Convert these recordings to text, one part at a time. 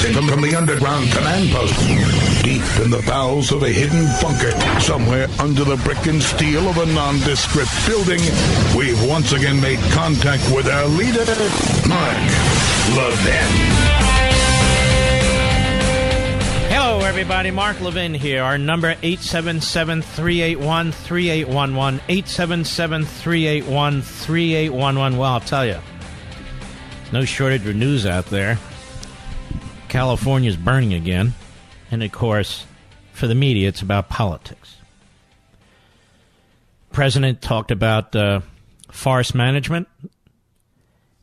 broadcasting from the underground command post, deep in the bowels of a hidden bunker, somewhere under the brick and steel of a nondescript building, we've once again made contact with our leader, Mark Levin. Hello, everybody. Mark Levin here. Our number, 877-381-3811, 877-381-3811. Well, I'll tell you, no shortage of news out there. California's burning again. And, of course, for the media, it's about politics. President talked about forest management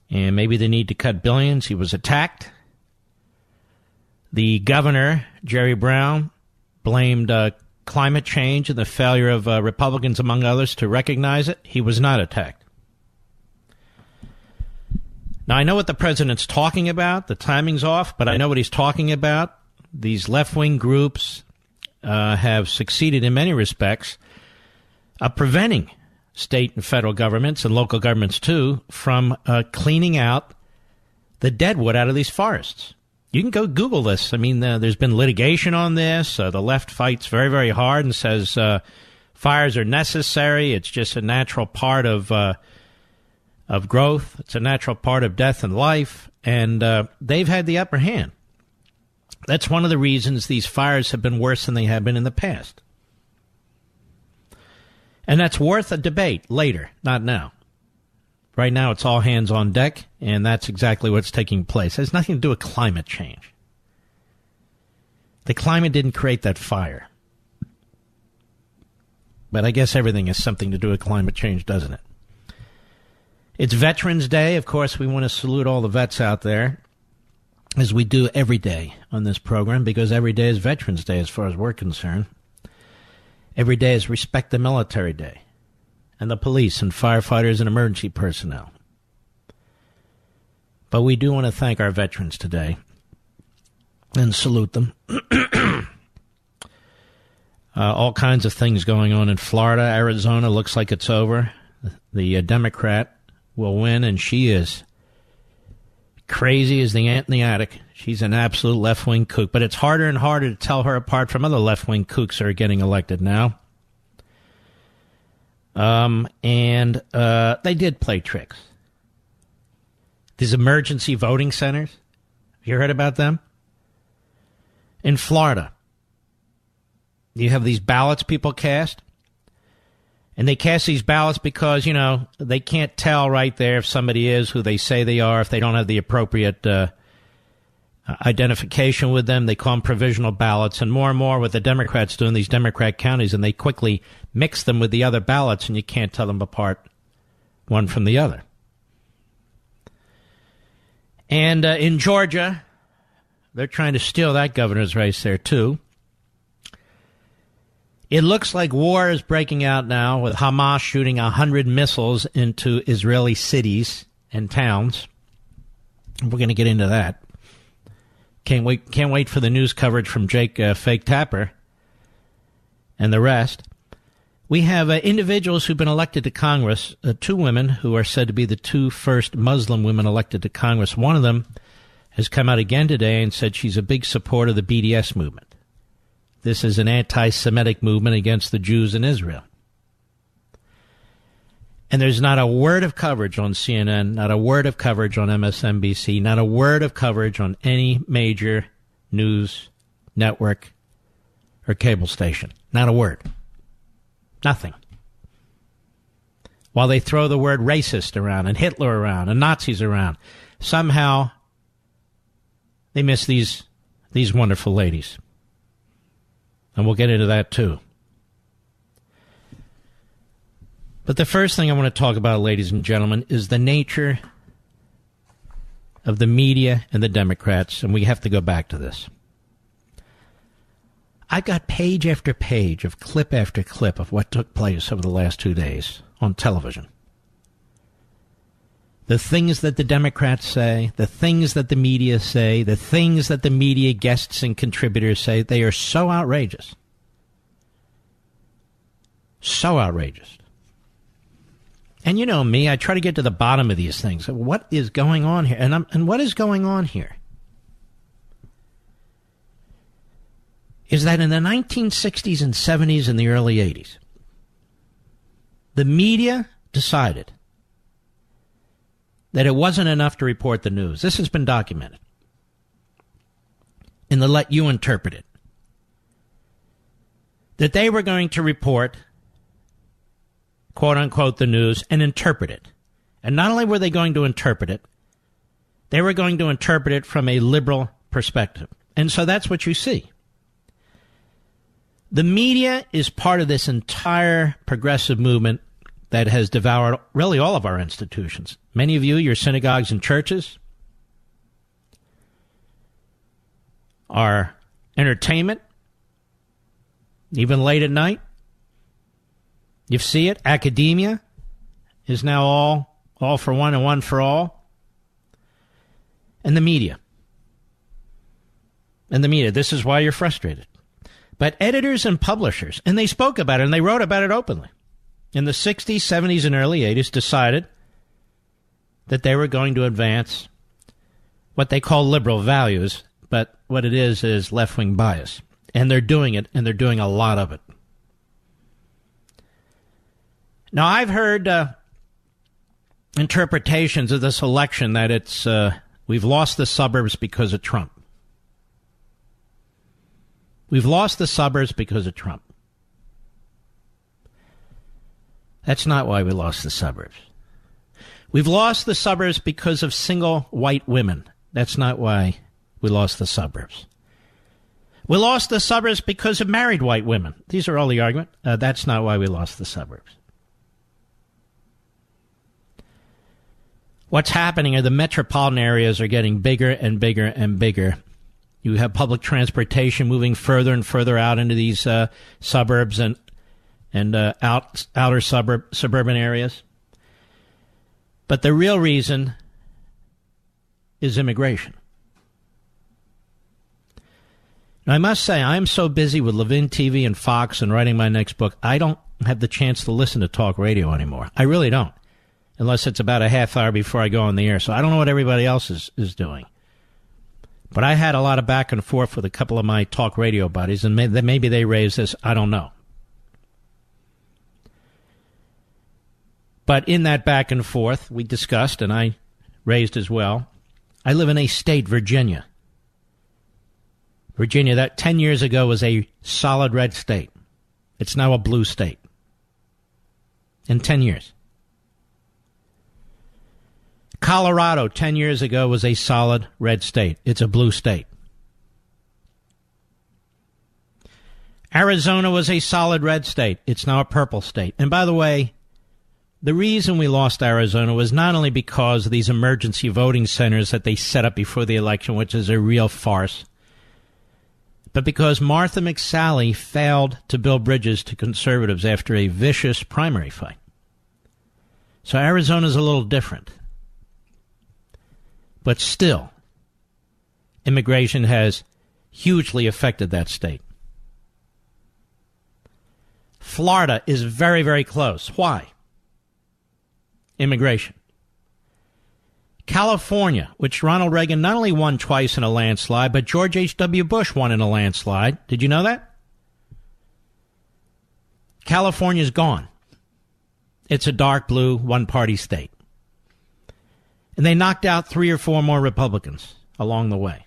and maybe the need to cut billions. He was attacked. The governor, Jerry Brown, blamed climate change and the failure of Republicans, among others, to recognize it. He was not attacked. Now, I know what the president's talking about. The timing's off, but I know what he's talking about. These left-wing groups have succeeded in many respects preventing state and federal governments, and local governments too, from cleaning out the deadwood out of these forests. You can go Google this. I mean, there's been litigation on this. The left fights very, very hard and says fires are necessary. It's just a natural part of growth. It's a natural part of death and life. And they've had the upper hand. That's one of the reasons these fires have been worse than they have been in the past. And that's worth a debate later, not now. Right now, it's all hands on deck, and that's exactly what's taking place. It has nothing to do with climate change. The climate didn't create that fire. But I guess everything has something to do with climate change, doesn't it? It's Veterans Day. Of course, we want to salute all the vets out there, as we do every day on this program, because every day is Veterans Day as far as we're concerned. Every day is Respect the Military Day, and the police and firefighters and emergency personnel. But we do want to thank our veterans today and salute them. All kinds of things going on in Florida. Arizona looks like it's over. The Democrat will win, and she is crazy as the ant in the attic. She's an absolute left-wing kook. But it's harder and harder to tell her apart from other left-wing kooks that are getting elected now. And they did play tricks. These emergency voting centers, have you heard about them? In Florida, you have these ballots people cast, and they cast these ballots because, you know, they can't tell right there if somebody is who they say they are, if they don't have the appropriate identification with them. They call them provisional ballots, and more what the Democrats do in these Democrat counties, and they quickly mix them with the other ballots, and you can't tell them apart one from the other. And in Georgia, they're trying to steal that governor's race there, too. It looks like war is breaking out now, with Hamas shooting 100 missiles into Israeli cities and towns. We're going to get into that. Can't wait for the news coverage from Jake Fake Tapper and the rest. We have individuals who've been elected to Congress, two women who are said to be the two first Muslim women elected to Congress. One of them has come out again today and said she's a big supporter of the BDS movement. This is an anti-Semitic movement against the Jews in Israel. And there's not a word of coverage on CNN, not a word of coverage on MSNBC, not a word of coverage on any major news network or cable station. Not a word. Nothing. While they throw the word racist around and Hitler around and Nazis around, somehow they miss these wonderful ladies. And we'll get into that too. But the first thing I want to talk about, ladies and gentlemen, is the nature of the media and the Democrats, and we have to go back to this. I've got page after page of clip after clip of what took place over the last 2 days on television. The things that the Democrats say, the things that the media say, the things that the media guests and contributors say, they are so outrageous. So outrageous. And you know me, I try to get to the bottom of these things. What is going on here? And what is going on here? is that in the 1960s and 70s and the early 80s, the media decided that it wasn't enough to report the news. This has been documented. And to let you interpret it. That they were going to report, quote unquote, the news and interpret it. And not only were they going to interpret it, they were going to interpret it from a liberal perspective. And so that's what you see. The media is part of this entire progressive movement that has devoured really all of our institutions. Many of you, your synagogues and churches, our entertainment, even late at night. You see it. Academia is now all for one and one for all. And the media. And the media. This is why you're frustrated. But editors and publishers, and they spoke about it and they wrote about it openly, in the 60s, 70s, and early 80s decided that they were going to advance what they call liberal values, but what it is left-wing bias. And they're doing it, and they're doing a lot of it. Now, I've heard interpretations of this election that it's we've lost the suburbs because of Trump. We've lost the suburbs because of Trump. That's not why we lost the suburbs. We've lost the suburbs because of single white women. That's not why we lost the suburbs. We lost the suburbs because of married white women. These are all the argument. That's not why we lost the suburbs. What's happening are the metropolitan areas are getting bigger and bigger and bigger. You have public transportation moving further and further out into these suburbs and outer suburban areas. But the real reason is immigration. Now, I must say, I am so busy with Levin TV and Fox and writing my next book, I don't have the chance to listen to talk radio anymore. I really don't, unless it's about a half hour before I go on the air. So I don't know what everybody else is doing. But I had a lot of back and forth with a couple of my talk radio buddies, and maybe they raised this. I don't know. But in that back and forth, we discussed, and I raised as well, I live in a state, Virginia. Virginia, that 10 years ago was a solid red state. It's now a blue state. In 10 years. Colorado, 10 years ago, was a solid red state. It's a blue state. Arizona was a solid red state. It's now a purple state. And by the way, the reason we lost Arizona was not only because of these emergency voting centers that they set up before the election, which is a real farce, but because Martha McSally failed to build bridges to conservatives after a vicious primary fight. So Arizona's a little different. But still, immigration has hugely affected that state. Florida is very, very close. Why? Immigration. California, which Ronald Reagan not only won twice in a landslide, but George H.W. Bush won in a landslide. Did you know that? California's gone. It's a dark blue, one-party state. And they knocked out 3 or 4 more Republicans along the way.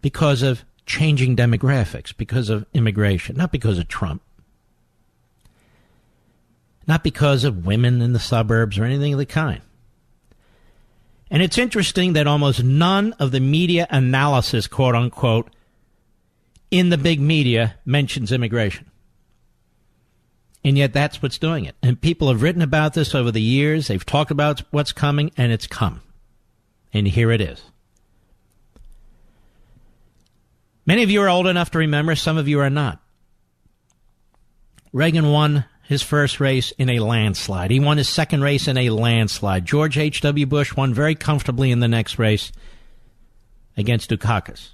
Because of changing demographics, because of immigration, not because of Trump. Not because of women in the suburbs or anything of the kind. And it's interesting that almost none of the media analysis, quote unquote, in the big media mentions immigration. And yet that's what's doing it. And people have written about this over the years. They've talked about what's coming, and it's come. And here it is. Many of you are old enough to remember. Some of you are not. Reagan won his first race in a landslide. He won his second race in a landslide. George H.W. Bush won very comfortably in the next race against Dukakis.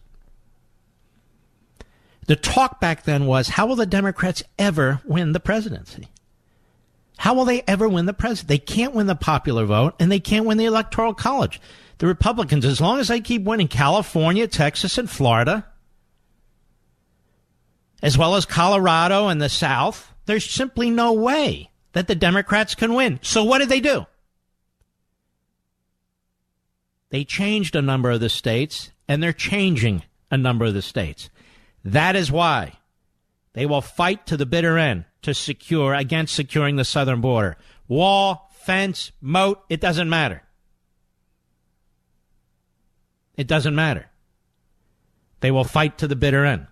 The talk back then was, how will the Democrats ever win the presidency? How will they ever win the presidency? They can't win the popular vote, and they can't win the Electoral College. The Republicans, as long as they keep winning California, Texas, and Florida, as well as Colorado and the South, there's simply no way that the Democrats can win. So what did they do? They changed a number of the states, and they're changing a number of the states. That is why they will fight to the bitter end to secure against securing the southern border. Wall, fence, moat, it doesn't matter. It doesn't matter. They will fight to the bitter end.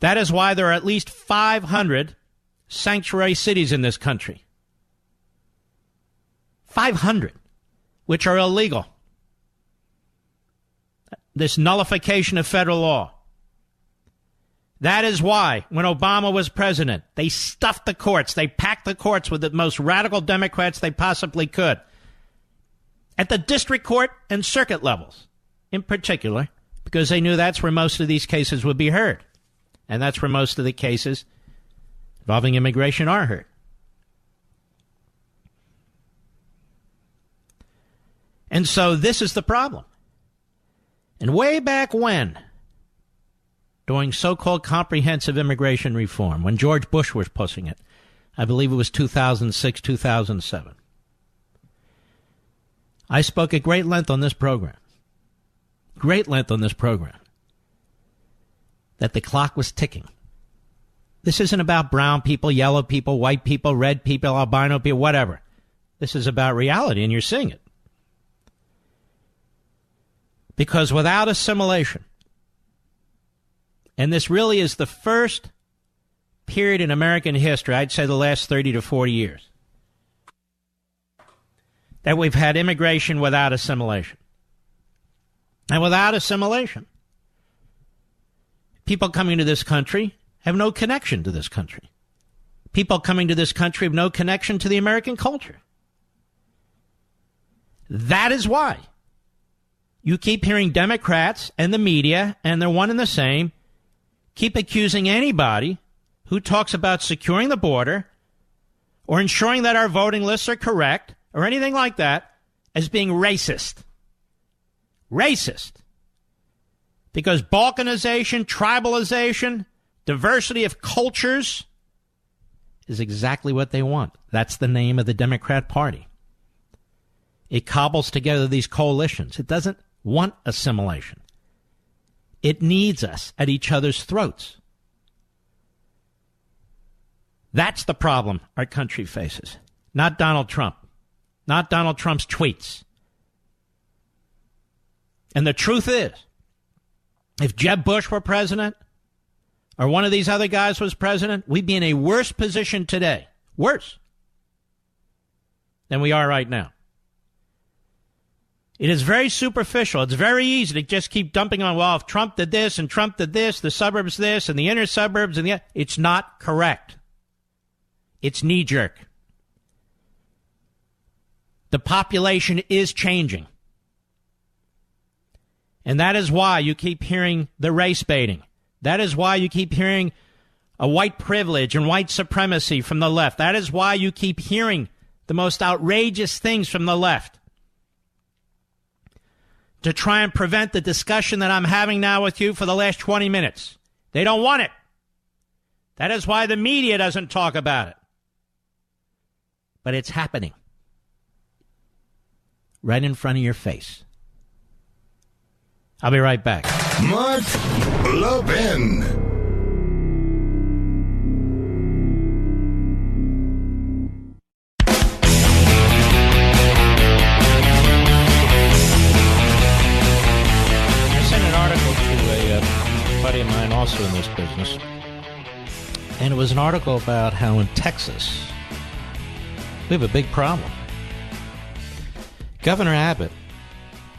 That is why there are at least 500 sanctuary cities in this country. 500, which are illegal. This nullification of federal law. That is why, when Obama was president, they stuffed the courts. They packed the courts with the most radical Democrats they possibly could. At the district court and circuit levels, in particular, because they knew that's where most of these cases would be heard. And that's where most of the cases involving immigration are heard. And so this is the problem. And way back when, during so-called comprehensive immigration reform, when George Bush was pushing it, I believe it was 2006, 2007, I spoke at great length on this program, that the clock was ticking. This isn't about brown people, yellow people, white people, red people, albino people, whatever. This is about reality, and you're seeing it. Because without assimilation, and this really is the first period in American history, I'd say the last 30 to 40 years, that we've had immigration without assimilation. And without assimilation, people coming to this country have no connection to this country. People coming to this country have no connection to the American culture. That is why you keep hearing Democrats and the media, and they're one and the same, keep accusing anybody who talks about securing the border or ensuring that our voting lists are correct or anything like that as being racist. Racist. Because balkanization, tribalization, diversity of cultures is exactly what they want. That's the name of the Democrat Party. It cobbles together these coalitions. It doesn't want assimilation. It needs us at each other's throats. That's the problem our country faces. Not Donald Trump. Not Donald Trump's tweets. And the truth is, if Jeb Bush were president, or one of these other guys was president, we'd be in a worse position today. Worse. Than we are right now. It is very superficial. It's very easy to just keep dumping on, well, if Trump did this and Trump did this, the suburbs this and the inner suburbs and the... It's not correct. It's knee-jerk. The population is changing. And that is why you keep hearing the race baiting. That is why you keep hearing a white privilege and white supremacy from the left. That is why you keep hearing the most outrageous things from the left. To try and prevent the discussion that I'm having now with you for the last 20 minutes. They don't want it. That is why the media doesn't talk about it. But it's happening. Right in front of your face. I'll be right back. Mark Levin. I sent an article to a buddy of mine also in this business. And it was an article about how in Texas we have a big problem. Governor Abbott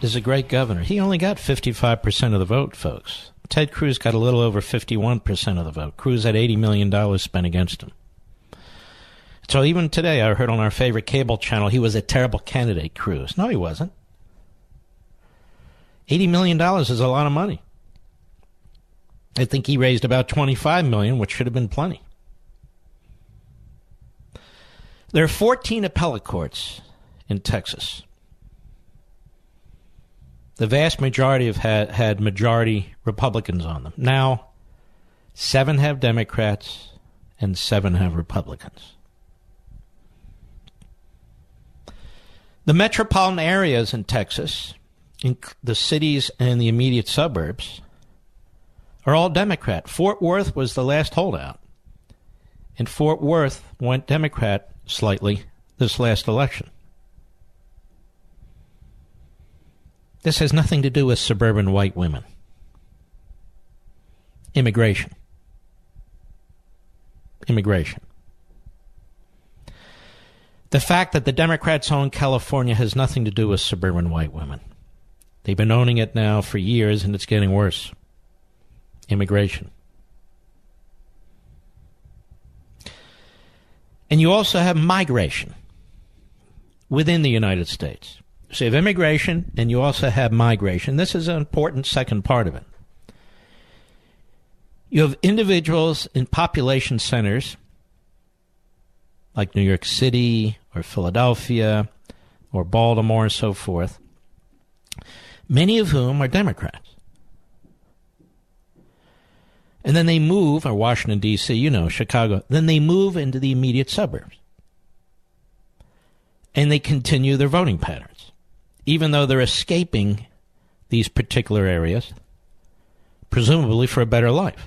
is a great governor. He only got 55% of the vote, folks. Ted Cruz got a little over 51% of the vote. Cruz had $80 million spent against him. So even today, I heard on our favorite cable channel, he was a terrible candidate, Cruz. No, he wasn't. $80 million is a lot of money. I think he raised about $25 million, which should have been plenty. There are 14 appellate courts in Texas. The vast majority have had majority Republicans on them. Now, 7 have Democrats, and 7 have Republicans. The metropolitan areas in Texas, in the cities and the immediate suburbs, are all Democrat. Fort Worth was the last holdout. And Fort Worth went Democrat slightly this last election. This has nothing to do with suburban white women. Immigration. The fact that the Democrats own California has nothing to do with suburban white women. They've been owning it now for years, and it's getting worse. Immigration. And you also have migration within the United States. So you have immigration, and you also have migration. This is an important second part of it. You have individuals in population centers like New York City or Philadelphia or Baltimore and so forth, many of whom are Democrats. And then they move, or Washington, D.C., Chicago, then they move into the immediate suburbs. And they continue their voting patterns, even though they're escaping these particular areas, presumably for a better life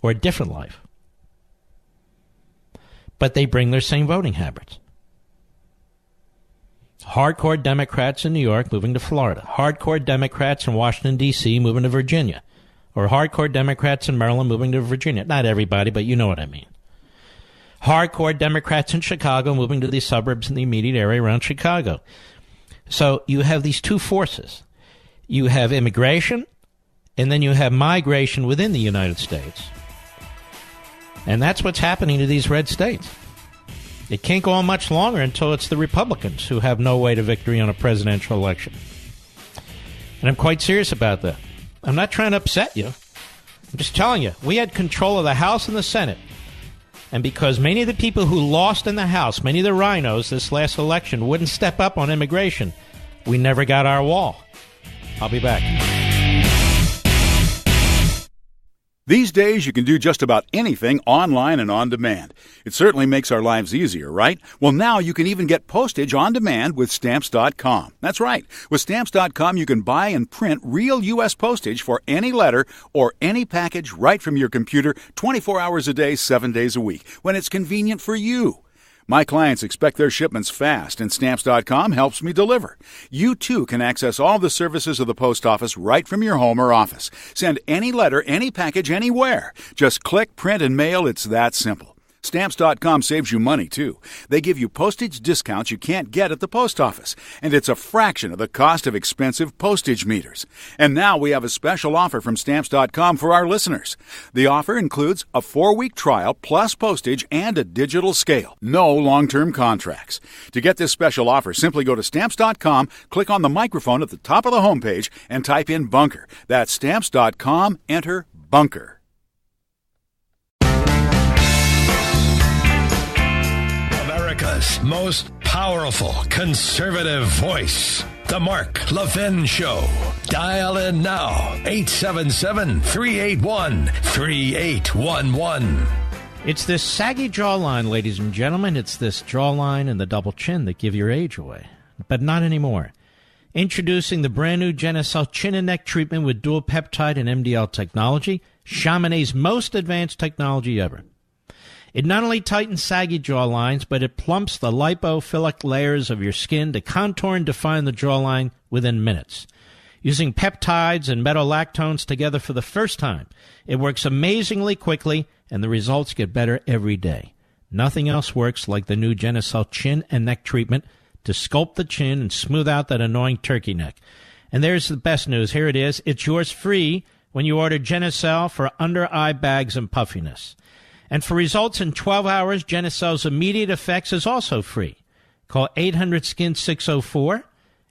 or a different life. But they bring their same voting habits. Hardcore Democrats in New York moving to Florida. Hardcore Democrats in Washington, D.C. moving to Virginia. Or hardcore Democrats in Maryland moving to Virginia. Not everybody, but you know what I mean. Hardcore Democrats in Chicago moving to the suburbs in the immediate area around Chicago. So you have these two forces. You have immigration, and then you have migration within the United States. And that's what's happening to these red states. It can't go on much longer until it's the Republicans who have no way to victory on a presidential election. And I'm quite serious about that. I'm not trying to upset you. I'm just telling you, we had control of the House and the Senate. And because many of the people who lost in the House, many of the rhinos this last election, wouldn't step up on immigration, we never got our wall. I'll be back. These days, you can do just about anything online and on demand. It certainly makes our lives easier, right? Well, now you can even get postage on demand with Stamps.com. That's right. With Stamps.com, you can buy and print real U.S. postage for any letter or any package right from your computer 24 hours a day, 7 days a week, when it's convenient for you. My clients expect their shipments fast, and Stamps.com helps me deliver. You, too, can access all the services of the post office right from your home or office. Send any letter, any package, anywhere. Just click, print, and mail. It's that simple. Stamps.com saves you money, too. They give you postage discounts you can't get at the post office, and it's a fraction of the cost of expensive postage meters. And now we have a special offer from Stamps.com for our listeners. The offer includes a 4-week trial plus postage and a digital scale. No long-term contracts. To get this special offer, simply go to Stamps.com, click on the microphone at the top of the homepage, and type in bunker. That's Stamps.com, enter bunker. America's most powerful conservative voice. The Mark Levin Show. Dial in now. 877-381-3811. It's this saggy jawline, ladies and gentlemen. It's this jawline and the double chin that give your age away. But not anymore. Introducing the brand new Genicel chin and neck treatment with dual peptide and MDL technology. Chamonix's most advanced technology ever. It not only tightens saggy jawlines, but it plumps the lipophilic layers of your skin to contour and define the jawline within minutes. Using peptides and metolactones together for the first time, it works amazingly quickly, and the results get better every day. Nothing else works like the new Genicel chin and neck treatment to sculpt the chin and smooth out that annoying turkey neck. And there's the best news. Here it is. It's yours free when you order Genicel for under-eye bags and puffiness. And for results in 12 hours, Genicel's immediate effects is also free. Call 800-SKIN-604,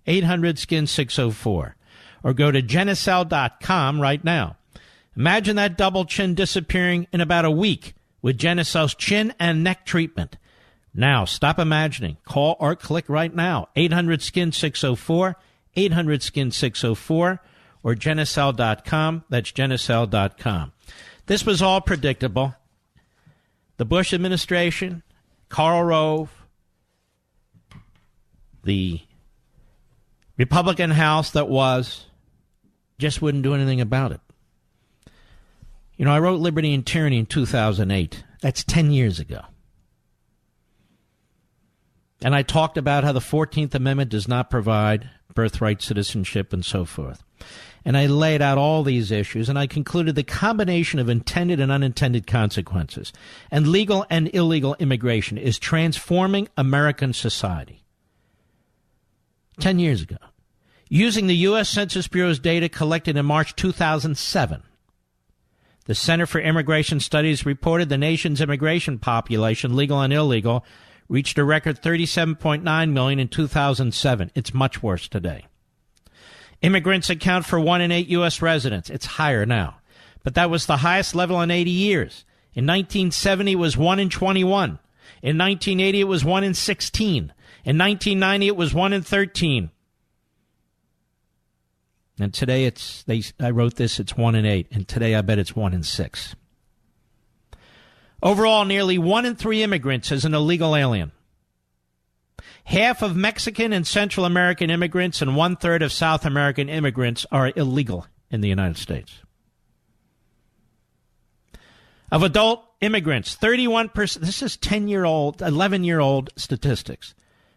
800-SKIN-604, or go to Genicel.com right now. Imagine that double chin disappearing in about a week with Genicel's chin and neck treatment. Now, stop imagining. Call or click right now. 800-SKIN-604, 800-SKIN-604, or Genicel.com. That's Genicel.com. This was all predictable. The Bush administration, Karl Rove, the Republican House that was, just wouldn't do anything about it. You know, I wrote Liberty and Tyranny in 2008. That's 10 years ago. And I talked about how the 14th Amendment does not provide birthright citizenship and so forth. And I laid out all these issues, and I concluded the combination of intended and unintended consequences and legal and illegal immigration is transforming American society. 10 years ago. Using the U.S. Census Bureau's data collected in March 2007, the Center for Immigration Studies reported the nation's immigration population, legal and illegal, reached a record 37.9 million in 2007. It's much worse today. Immigrants account for 1 in 8 U.S. residents. It's higher now. But that was the highest level in 80 years. In 1970, it was 1 in 21. In 1980, it was 1 in 16. In 1990, it was 1 in 13. And today, I wrote this, it's 1 in 8. And today, I bet it's 1 in 6. Overall, nearly 1 in 3 immigrants is an illegal alien. Half of Mexican and Central American immigrants and 1/3 of South American immigrants are illegal in the United States. Of adult immigrants, 31%, this is 10-year-old, 11-year-old statistics.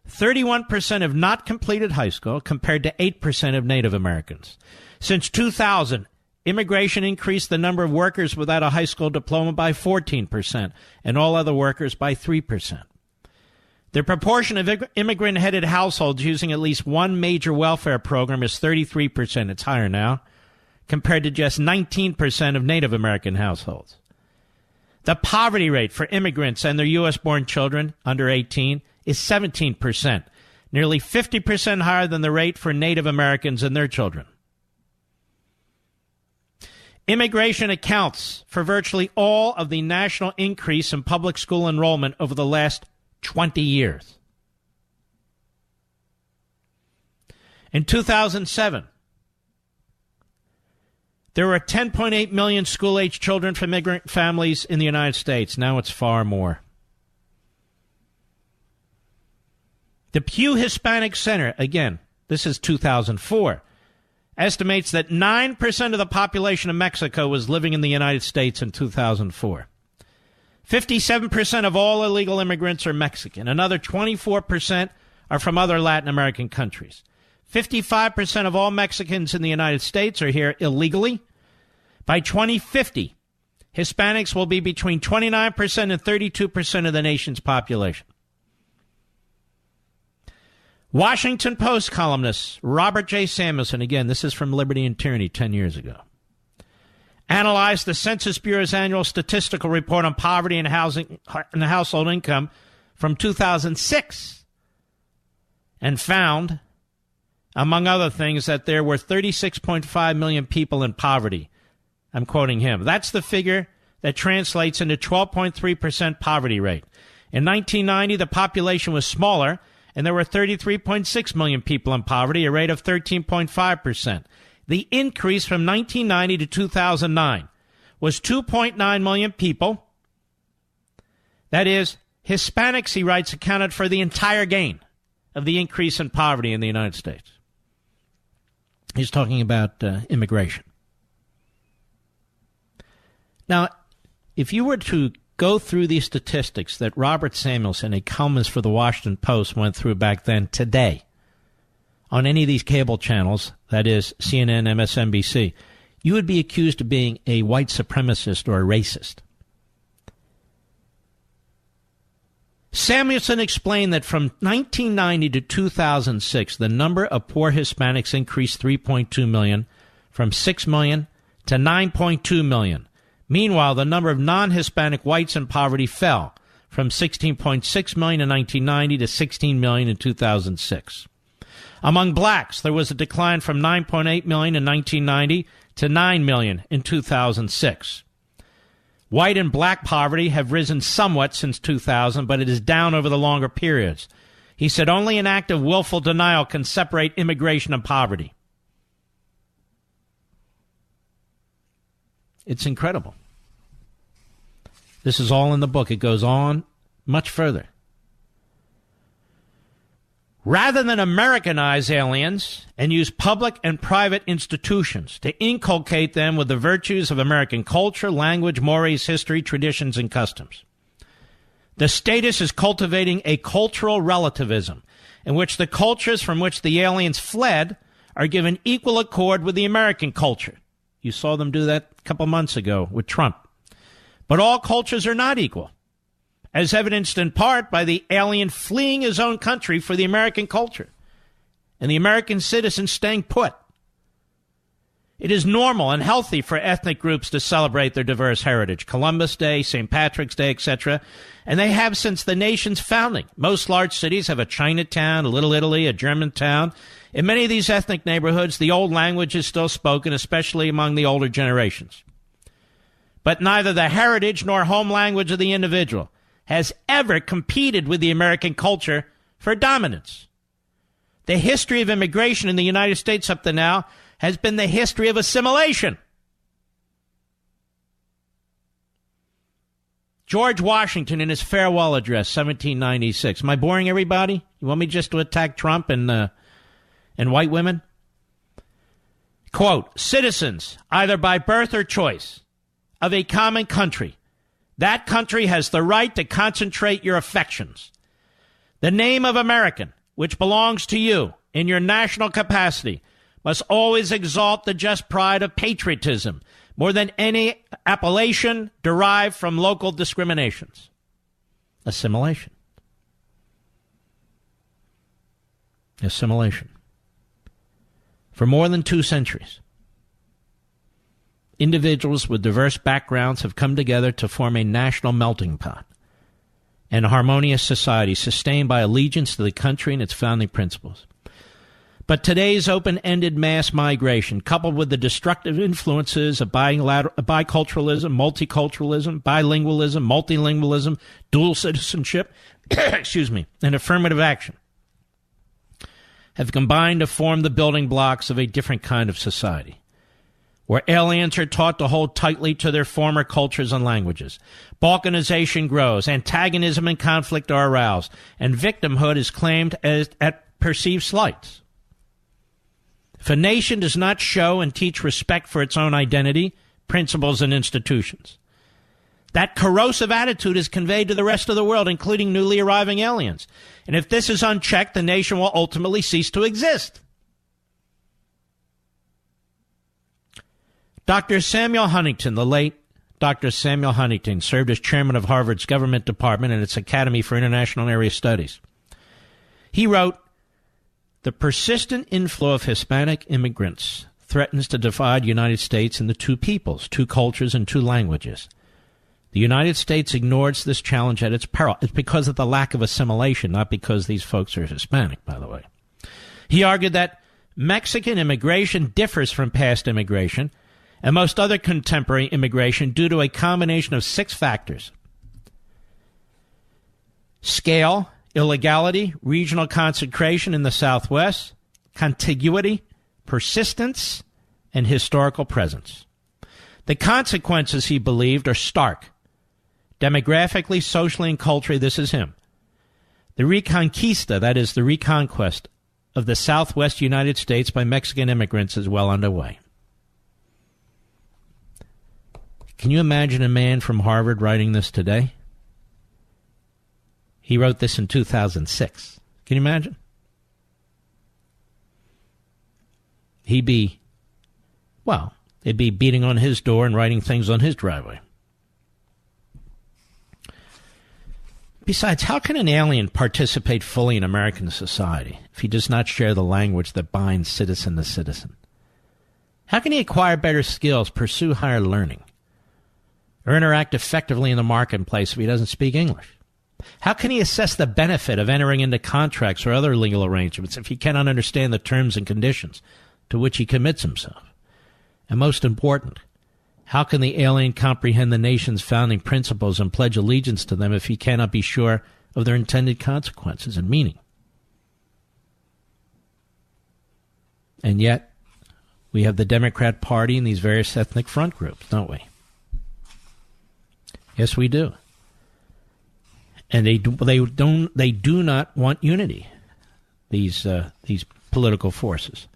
31% have not completed high school compared to 8% of Native Americans. Since 2000, immigration increased the number of workers without a high school diploma by 14% and all other workers by 3%. The proportion of immigrant-headed households using at least one major welfare program is 33%. It's higher now, compared to just 19% of Native American households. The poverty rate for immigrants and their U.S.-born children under 18 is 17%, nearly 50% higher than the rate for Native Americans and their children. Immigration accounts for virtually all of the national increase in public school enrollment over the last 20 years. In 2007, there were 10.8 million school-age children from immigrant families in the United States. Now it's far more. The Pew Hispanic Center, again, this is 2004, estimates that 9% of the population of Mexico was living in the United States in 2004. 57% of all illegal immigrants are Mexican. Another 24% are from other Latin American countries. 55% of all Mexicans in the United States are here illegally. By 2050, Hispanics will be between 29% and 32% of the nation's population. Washington Post columnist Robert J. Samuelson, again, this is from Liberty and Tyranny 10 years ago, analyzed the Census Bureau's annual statistical report on poverty and housing and household income from 2006 and found, among other things, that there were 36.5 million people in poverty. I'm quoting him. That's the figure that translates into 12.3% poverty rate. In 1990, the population was smaller, and there were 33.6 million people in poverty, a rate of 13.5%. The increase from 1990 to 2009 was 2.9 million people. That is, Hispanics, he writes, accounted for the entire gain of the increase in poverty in the United States. He's talking about immigration. Now, if you were to go through these statistics that Robert Samuelson, a columnist for the Washington Post, went through back then today on any of these cable channels, that is CNN, MSNBC, you would be accused of being a white supremacist or a racist. Samuelson explained that from 1990 to 2006, the number of poor Hispanics increased 3.2 million, from 6 million to 9.2 million. Meanwhile, the number of non-Hispanic whites in poverty fell from 16.6 million in 1990 to 16 million in 2006. Among blacks, there was a decline from 9.8 million in 1990 to 9 million in 2006. White and black poverty have risen somewhat since 2000, but it is down over the longer periods. He said only an act of willful denial can separate immigration and poverty. It's incredible. This is all in the book. It goes on much further. Rather than Americanize aliens and use public and private institutions to inculcate them with the virtues of American culture, language, mores, history, traditions, and customs, the status is cultivating a cultural relativism in which the cultures from which the aliens fled are given equal accord with the American culture. You saw them do that a couple months ago with Trump. But all cultures are not equal, as evidenced in part by the alien fleeing his own country for the American culture and the American citizen staying put. It is normal and healthy for ethnic groups to celebrate their diverse heritage, Columbus Day, St. Patrick's Day, etc., and they have since the nation's founding. Most large cities have a Chinatown, a Little Italy, a Germantown. In many of these ethnic neighborhoods, the old language is still spoken, especially among the older generations. But neither the heritage nor home language of the individual has ever competed with the American culture for dominance. The history of immigration in the United States up to now has been the history of assimilation. George Washington in his farewell address, 1796. Am I boring everybody? You want me just to attack Trump and white women? Quote, citizens, either by birth or choice, of a common country, that country has the right to concentrate your affections. The name of American, which belongs to you in your national capacity, must always exalt the just pride of patriotism more than any appellation derived from local discriminations. Assimilation. Assimilation. For more than 2 centuries, individuals with diverse backgrounds have come together to form a national melting pot and a harmonious society sustained by allegiance to the country and its founding principles. But today's open-ended mass migration, coupled with the destructive influences of biculturalism, multiculturalism, bilingualism, multilingualism, dual citizenship, and affirmative action, have combined to form the building blocks of a different kind of society, where aliens are taught to hold tightly to their former cultures and languages. Balkanization grows, antagonism and conflict are aroused, and victimhood is claimed at perceived slights. If a nation does not show and teach respect for its own identity, principles, and institutions, that corrosive attitude is conveyed to the rest of the world, including newly arriving aliens. And if this is unchecked, the nation will ultimately cease to exist. Dr. Samuel Huntington, the late Dr. Samuel Huntington, served as chairman of Harvard's Government Department and its Academy for International and Area Studies. He wrote, the persistent inflow of Hispanic immigrants threatens to divide the United States into 2 peoples, 2 cultures, and 2 languages. The United States ignores this challenge at its peril. It's because of the lack of assimilation, not because these folks are Hispanic, by the way. He argued that Mexican immigration differs from past immigration and most other contemporary immigration due to a combination of 6 factors: scale, illegality, regional concentration in the Southwest, contiguity, persistence, and historical presence. The consequences, he believed, are stark. Demographically, socially, and culturally, this is him. The reconquista, that is, the reconquest of the Southwest United States by Mexican immigrants, is well underway. Can you imagine a man from Harvard writing this today? He wrote this in 2006. Can you imagine? They'd be beating on his door and writing things on his driveway. Besides, how can an alien participate fully in American society if he does not share the language that binds citizen to citizen? How can he acquire better skills, pursue higher learning, or interact effectively in the marketplace if he doesn't speak English? How can he assess the benefit of entering into contracts or other legal arrangements if he cannot understand the terms and conditions to which he commits himself? And most important, how can the alien comprehend the nation's founding principles and pledge allegiance to them if he cannot be sure of their intended consequences and meaning? And yet, we have the Democrat Party and these various ethnic front groups, don't we? Yes, we do. And they do not want unity, these political forces,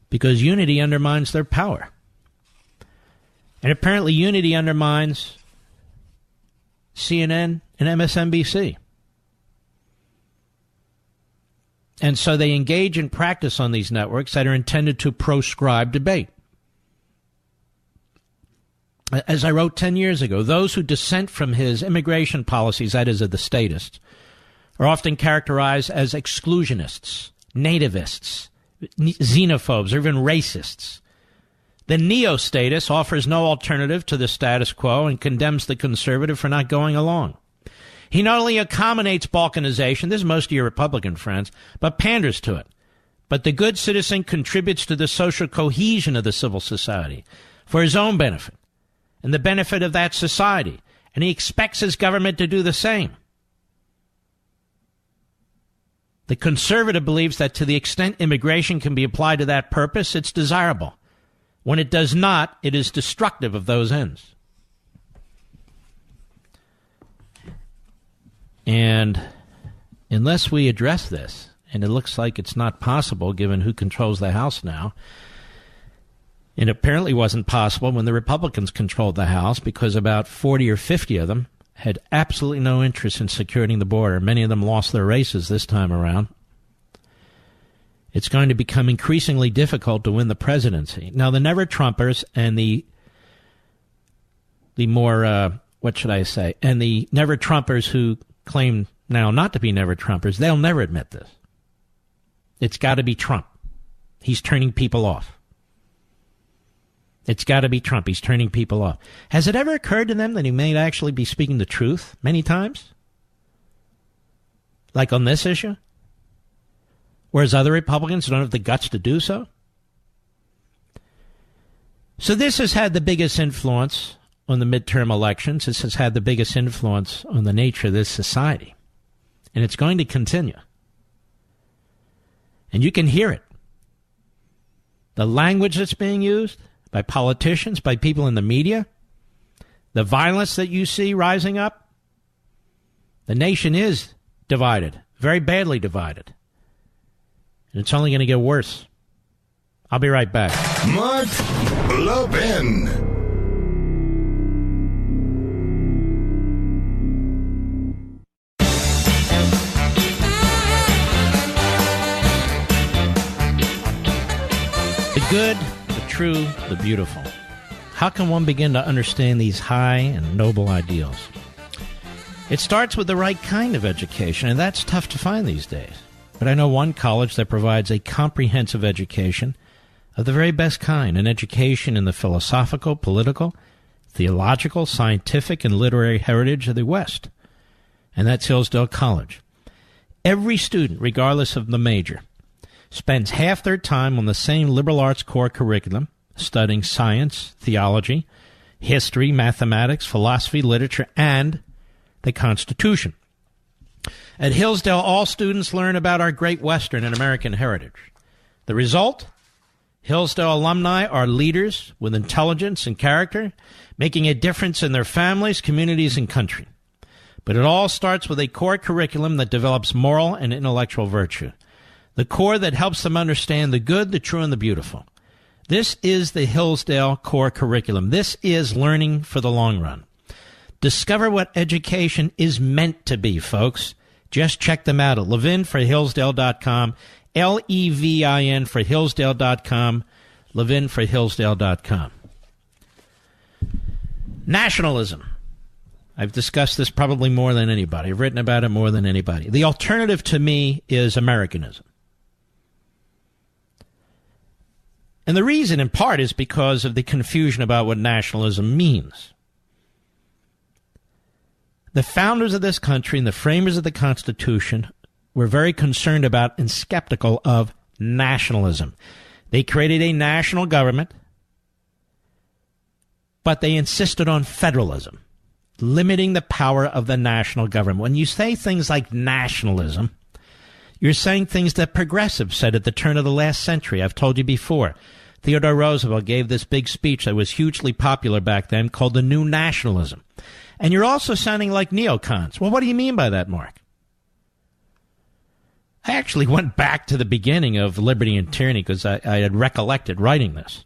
because unity undermines their power. And apparently unity undermines CNN and MSNBC. And so they engage in practice on these networks that are intended to proscribe debate. As I wrote 10 years ago, those who dissent from his immigration policies, that is, of the statists, are often characterized as exclusionists, nativists, xenophobes, or even racists. The neo-statist offers no alternative to the status quo and condemns the conservative for not going along. He not only accommodates balkanization, this is most of your Republican friends, but panders to it. But the good citizen contributes to the social cohesion of the civil society for his own benefit and the benefit of that society, and he expects his government to do the same. The conservative believes that to the extent immigration can be applied to that purpose, it's desirable. When it does not, it is destructive of those ends. And unless we address this, and it looks like it's not possible given who controls the House now, and apparently wasn't possible when the Republicans controlled the House because about 40 or 50 of them had absolutely no interest in securing the border. Many of them lost their races this time around. It's going to become increasingly difficult to win the presidency. Now, the never-Trumpers and the more, what should I say, and the never-Trumpers who claim now not to be never-Trumpers, they'll never admit this. It's got to be Trump. He's turning people off. It's got to be Trump. He's turning people off. Has it ever occurred to them that he may actually be speaking the truth many times? Like on this issue? Whereas other Republicans don't have the guts to do so? So this has had the biggest influence on the midterm elections. This has had the biggest influence on the nature of this society. And it's going to continue. And you can hear it. The language that's being used by politicians, by people in the media, the violence that you see rising up. The nation is divided, very badly divided. And it's only going to get worse. I'll be right back. Mark Levin. The good, the true, the beautiful. How can one begin to understand these high and noble ideals? It starts with the right kind of education, and that's tough to find these days. But I know one college that provides a comprehensive education of the very best kind, an education in the philosophical, political, theological, scientific, and literary heritage of the West. And that's Hillsdale College. Every student, regardless of the major, spends half their time on the same liberal arts core curriculum, studying science, theology, history, mathematics, philosophy, literature, and the Constitution. At Hillsdale, all students learn about our great Western and American heritage. The result? Hillsdale alumni are leaders with intelligence and character, making a difference in their families, communities, and country. But it all starts with a core curriculum that develops moral and intellectual virtue. The core that helps them understand the good, the true, and the beautiful. This is the Hillsdale core curriculum. This is learning for the long run. Discover what education is meant to be, folks. Just check them out at levinforhillsdale.com, Levin for Hillsdale.com, levinforhillsdale.com. Nationalism. I've discussed this probably more than anybody. I've written about it more than anybody. The alternative to me is Americanism. And the reason, in part, is because of the confusion about what nationalism means. The founders of this country and the framers of the Constitution were very concerned about and skeptical of nationalism. They created a national government, but they insisted on federalism, limiting the power of the national government. When you say things like nationalism, you're saying things that progressives said at the turn of the last century. I've told you before. Theodore Roosevelt gave this big speech that was hugely popular back then called the New Nationalism. And you're also sounding like neocons. Well, what do you mean by that, Mark? I actually went back to the beginning of Liberty and Tyranny because I had recollected writing this.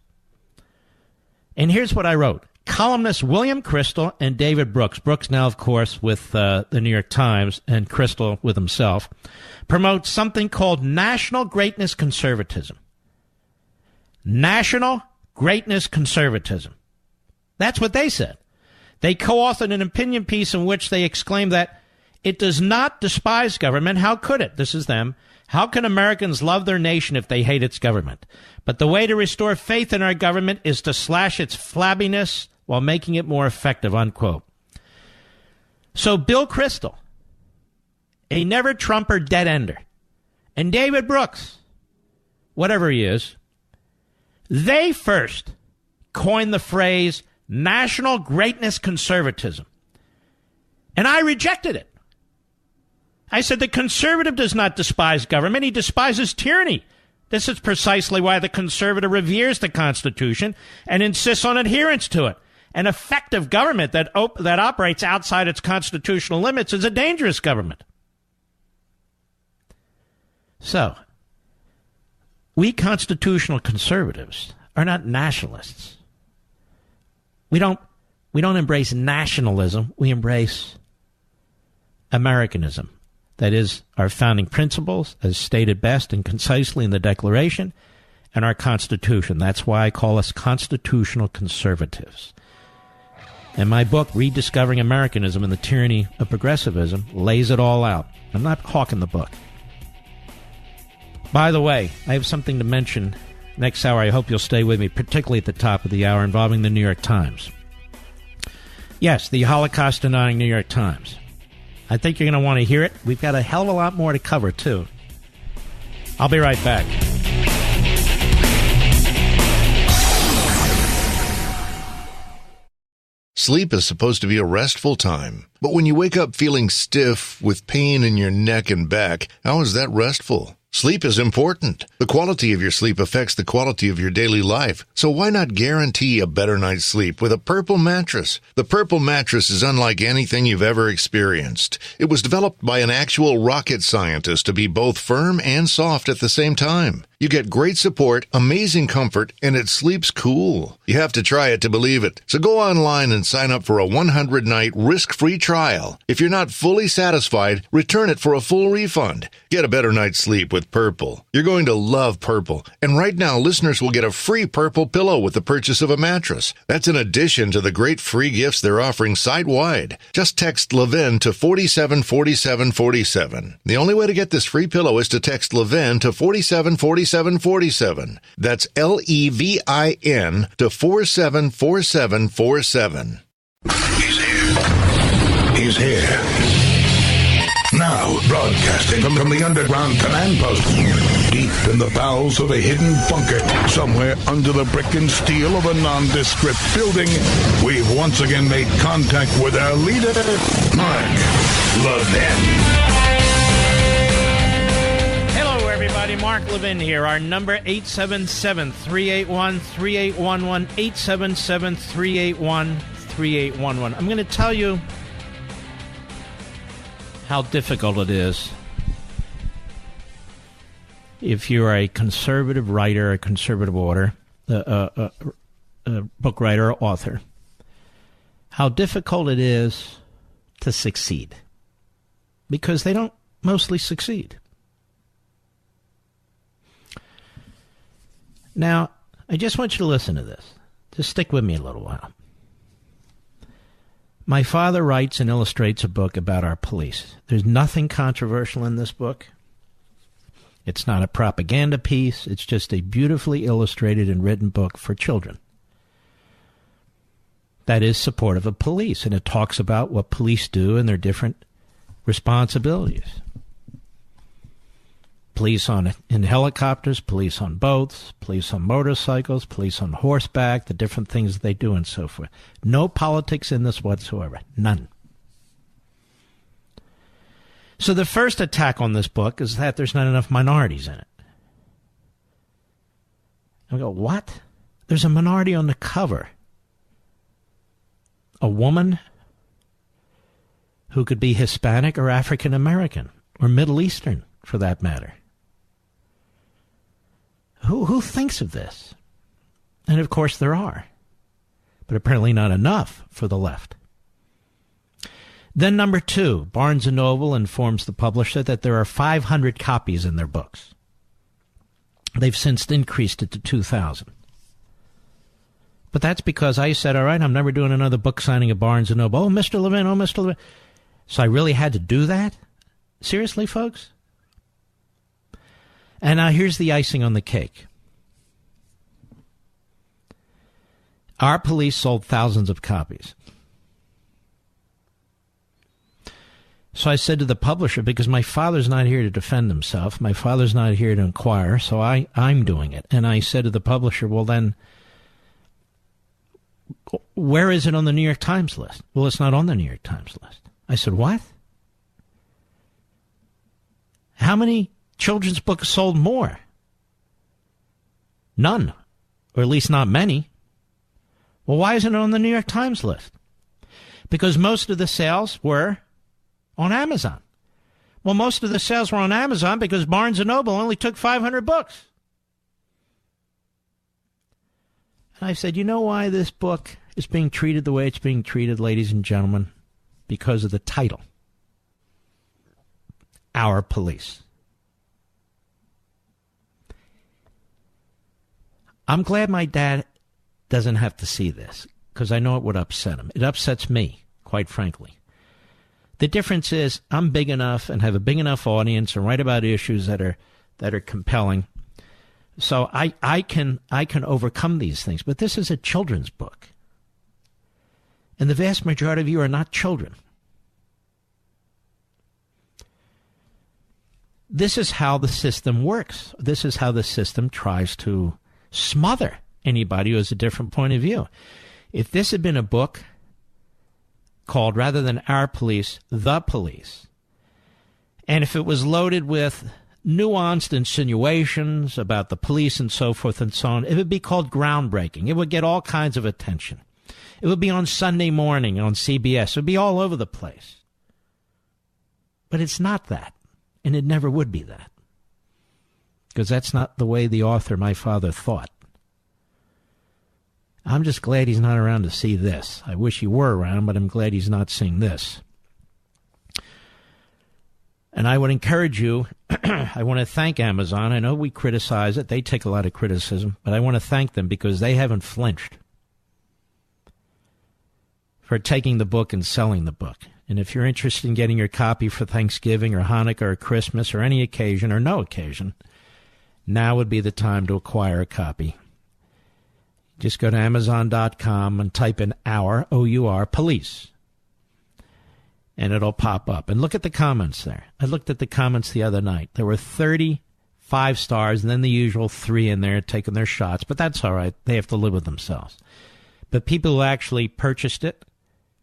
And here's what I wrote. Columnists William Crystal and David Brooks, Brooks now, of course, with the New York Times, and Crystal with himself, promote something called national greatness conservatism. National greatness conservatism. That's what they said. They co-authored an opinion piece in which they exclaimed that it does not despise government. How could it? This is them. How can Americans love their nation if they hate its government? But the way to restore faith in our government is to slash its flabbiness while making it more effective, unquote. So Bill Crystal, a never-Trumper dead-ender, and David Brooks, whatever he is, they first coined the phrase national greatness conservatism. And I rejected it. I said the conservative does not despise government. He despises tyranny. This is precisely why the conservative reveres the Constitution and insists on adherence to it. An effective government that operates outside its constitutional limits is a dangerous government. So, we constitutional conservatives are not nationalists. We don't embrace nationalism. We embrace Americanism. That is, our founding principles, as stated best and concisely in the Declaration, and our Constitution. That's why I call us constitutional conservatives. And my book, Rediscovering Americanism and the Tyranny of Progressivism, lays it all out. I'm not hawking the book. By the way, I have something to mention next hour. I hope you'll stay with me, particularly at the top of the hour, involving the New York Times. Yes, the Holocaust-denying New York Times. I think you're going to want to hear it. We've got a hell of a lot more to cover, too. I'll be right back. Sleep is supposed to be a restful time. But when you wake up feeling stiff with pain in your neck and back, how is that restful? Sleep is important. The quality of your sleep affects the quality of your daily life. So why not guarantee a better night's sleep with a Purple mattress? The Purple mattress is unlike anything you've ever experienced. It was developed by an actual rocket scientist to be both firm and soft at the same time. You get great support, amazing comfort, and it sleeps cool. You have to try it to believe it. So go online and sign up for a 100-night risk-free trial. If you're not fully satisfied, return it for a full refund. Get a better night's sleep with Purple. You're going to love Purple. And right now, listeners will get a free Purple pillow with the purchase of a mattress. That's in addition to the great free gifts they're offering site-wide. Just text Levin to 474747. The only way to get this free pillow is to text Levin to 474747. That's LEVIN to 474747. He's here. Now, broadcasting from the underground command post, deep in the bowels of a hidden bunker, somewhere under the brick and steel of a nondescript building, we've once again made contact with our leader, Mark Levin. Mark Levin here. Our number 877-381-3811, 877-381-3811. I'm going to tell you how difficult it is if you're a conservative writer, a conservative author, a book writer or author, how difficult it is to succeed. Because they don't mostly succeed. Now, I just want you to listen to this. Just stick with me a little while. My father writes and illustrates a book about our police. There's nothing controversial in this book. It's not a propaganda piece. It's just a beautifully illustrated and written book for children that is supportive of police, and it talks about what police do and their different responsibilities. Police in helicopters, police on boats, police on motorcycles, police on horseback, the different things they do and so forth. No politics in this whatsoever. None. So the first attack on this book is that there's not enough minorities in it. I go, what? There's a minority on the cover. A woman who could be Hispanic or African American or Middle Eastern, for that matter. Who thinks of this? And of course there are, but apparently not enough for the left. Then number 2, Barnes & Noble informs the publisher that there are 500 copies in their books. They've since increased it to 2,000. But that's because I said, all right, I'm never doing another book signing at Barnes & Noble. Oh, Mr. Levin, oh, Mr. Levin. So I really had to do that? Seriously, folks? And now here's the icing on the cake. Our police sold thousands of copies. So I said to the publisher, because my father's not here to defend himself, my father's not here to inquire, so I'm doing it. And I said to the publisher, well then, where is it on the New York Times list? Well, it's not on the New York Times list. I said, what? How many children's books sold more? None, or at least not many. Well, why isn't it on the New York Times list? Because most of the sales were on Amazon. Well, most of the sales were on Amazon because Barnes & Noble only took 500 books. And I said, you know why this book is being treated the way it's being treated, ladies and gentlemen? Because of the title. Our Police. I'm glad my dad doesn't have to see this, because I know it would upset him. It upsets me, quite frankly. The difference is I'm big enough and have a big enough audience and write about issues that are compelling. So I can overcome these things. But this is a children's book. And the vast majority of you are not children. This is how the system works. This is how the system tries to smother anybody who has a different point of view. If this had been a book called, rather than Our Police, The Police, and if it was loaded with nuanced insinuations about the police and so forth and so on, it would be called groundbreaking. It would get all kinds of attention. It would be on Sunday morning on CBS. It would be all over the place. But it's not that, and it never would be that, because that's not the way the author, my father, thought. I'm just glad he's not around to see this. I wish he were around, but I'm glad he's not seeing this. And I would encourage you, I want to thank Amazon. I know we criticize it. They take a lot of criticism, but I want to thank them because they haven't flinched for taking the book and selling the book. And if you're interested in getting your copy for Thanksgiving or Hanukkah or Christmas or any occasion or no occasion, now would be the time to acquire a copy. Just go to Amazon.com and type in Our, O-U-R, Police. And it'll pop up. And look at the comments there. I looked at the comments the other night. There were 35 stars and then the usual 3 in there taking their shots. But that's all right. They have to live with themselves. But people who actually purchased it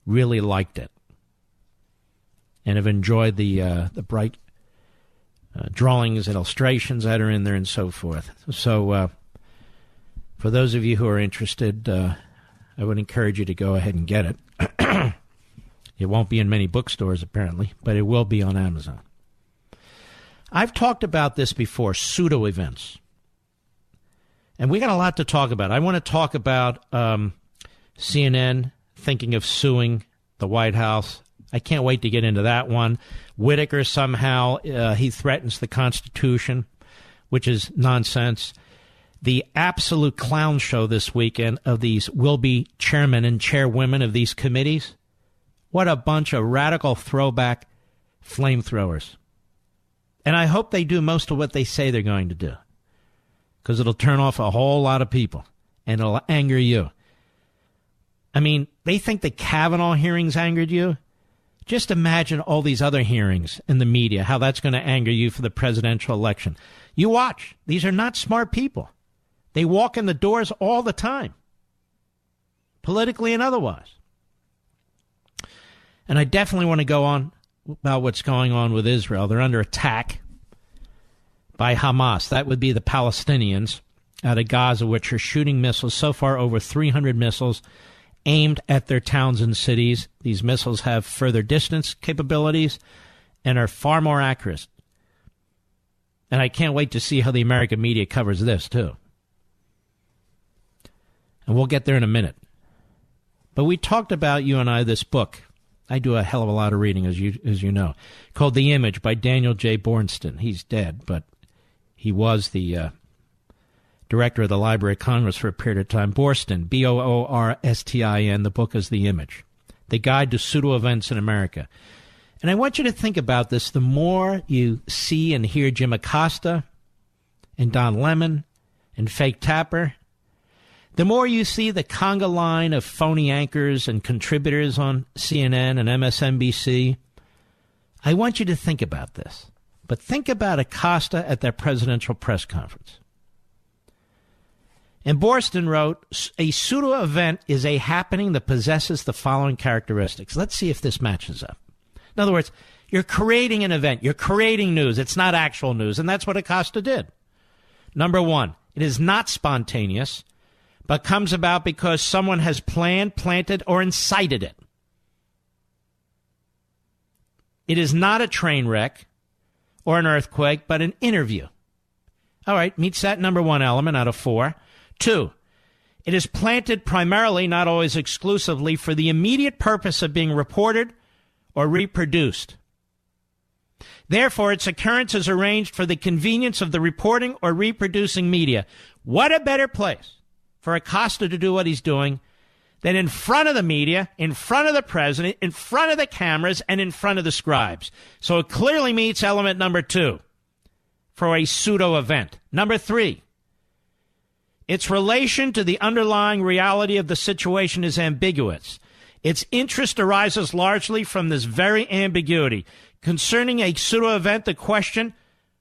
really liked it and have enjoyed the bright drawings and illustrations that are in there and so forth. So for those of you who are interested, I would encourage you to go ahead and get it. It won't be in many bookstores, apparently, but it will be on Amazon. I've talked about this before, pseudo events. And we got a lot to talk about. I want to talk about CNN thinking of suing the White House. I can't wait to get into that one. Whitaker somehow, he threatens the Constitution, which is nonsense. The absolute clown show this weekend of these will-be chairmen and chairwomen of these committees. What a bunch of radical throwback flamethrowers. And I hope they do most of what they say they're going to do, because it'll turn off a whole lot of people, and it'll anger you. I mean, they think the Kavanaugh hearings angered you? Just imagine all these other hearings in the media, how that's going to anger you for the presidential election. You watch. These are not smart people. They walk in the doors all the time, politically and otherwise. And I definitely want to go on about what's going on with Israel. They're under attack by Hamas. That would be the Palestinians. out of Gaza, which are shooting missiles, so far over 300 missiles aimed at their towns and cities. These missiles have further distance capabilities and are far more accurate. And I can't wait to see how the American media covers this, too. And we'll get there in a minute. But we talked about, you and I, this book. I do a hell of a lot of reading, as you know, called The Image by Daniel Boorstin. He's dead, but he was the director of the Library of Congress for a period of time. Boorstin, Boorstin. The book is The Image, The Guide to Pseudo Events in America. And I want you to think about this. The more you see and hear Jim Acosta and Don Lemon and Fake Tapper, the more you see the conga line of phony anchors and contributors on CNN and MSNBC, I want you to think about this. But think about Acosta at that presidential press conference. And Boorstin wrote, a pseudo-event is a happening that possesses the following characteristics. Let's see if this matches up. In other words, you're creating an event. You're creating news. It's not actual news. And that's what Acosta did. Number one, it is not spontaneous, but comes about because someone has planned, planted, or incited it. It is not a train wreck or an earthquake, but an interview. All right, meets that number one element out of four. Two, it is planted primarily, not always exclusively, for the immediate purpose of being reported or reproduced. Therefore, its occurrence is arranged for the convenience of the reporting or reproducing media. What a better place for Acosta to do what he's doing than in front of the media, in front of the president, in front of the cameras, and in front of the scribes. So it clearly meets element number two for a pseudo-event. Number three, its relation to the underlying reality of the situation is ambiguous. Its interest arises largely from this very ambiguity. Concerning a pseudo-event, the question,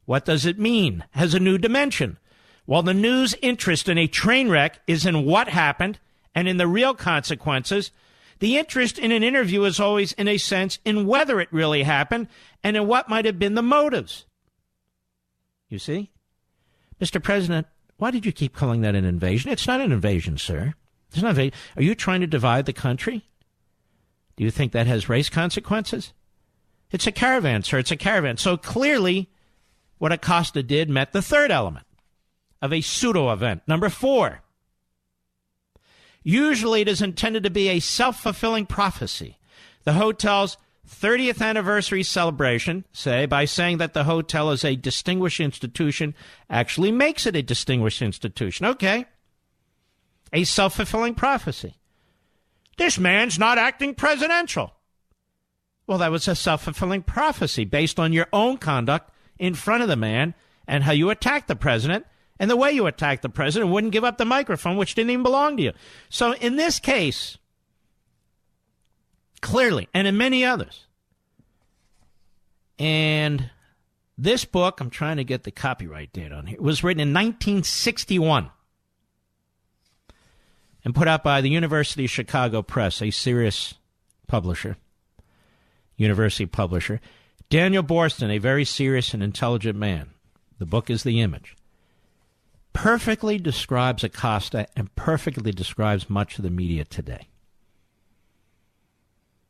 what does it mean, has a new dimension. While the news interest in a train wreck is in what happened and in the real consequences, the interest in an interview is always, in a sense, in whether it really happened and in what might have been the motives. You see? Mr. President, why did you keep calling that an invasion? It's not an invasion, sir. It's not an invasion. Are you trying to divide the country? Do you think that has race consequences? It's a caravan, sir. It's a caravan. So clearly, what Acosta did met the third element of a pseudo-event. Number four, usually it is intended to be a self-fulfilling prophecy. The hotel's 30th anniversary celebration, say, by saying that the hotel is a distinguished institution, actually makes it a distinguished institution. Okay. A self-fulfilling prophecy. This man's not acting presidential. Well, that was a self-fulfilling prophecy based on your own conduct in front of the man and how you attacked the president and the way you attacked the president, wouldn't give up the microphone, which didn't even belong to you. So in this case, clearly, and in many others, and this book, I'm trying to get the copyright date on here, was written in 1961 and put out by the University of Chicago Press, a serious publisher, university publisher. Daniel Boorstin, a very serious and intelligent man. The book is The Image. Perfectly describes Acosta and perfectly describes much of the media today.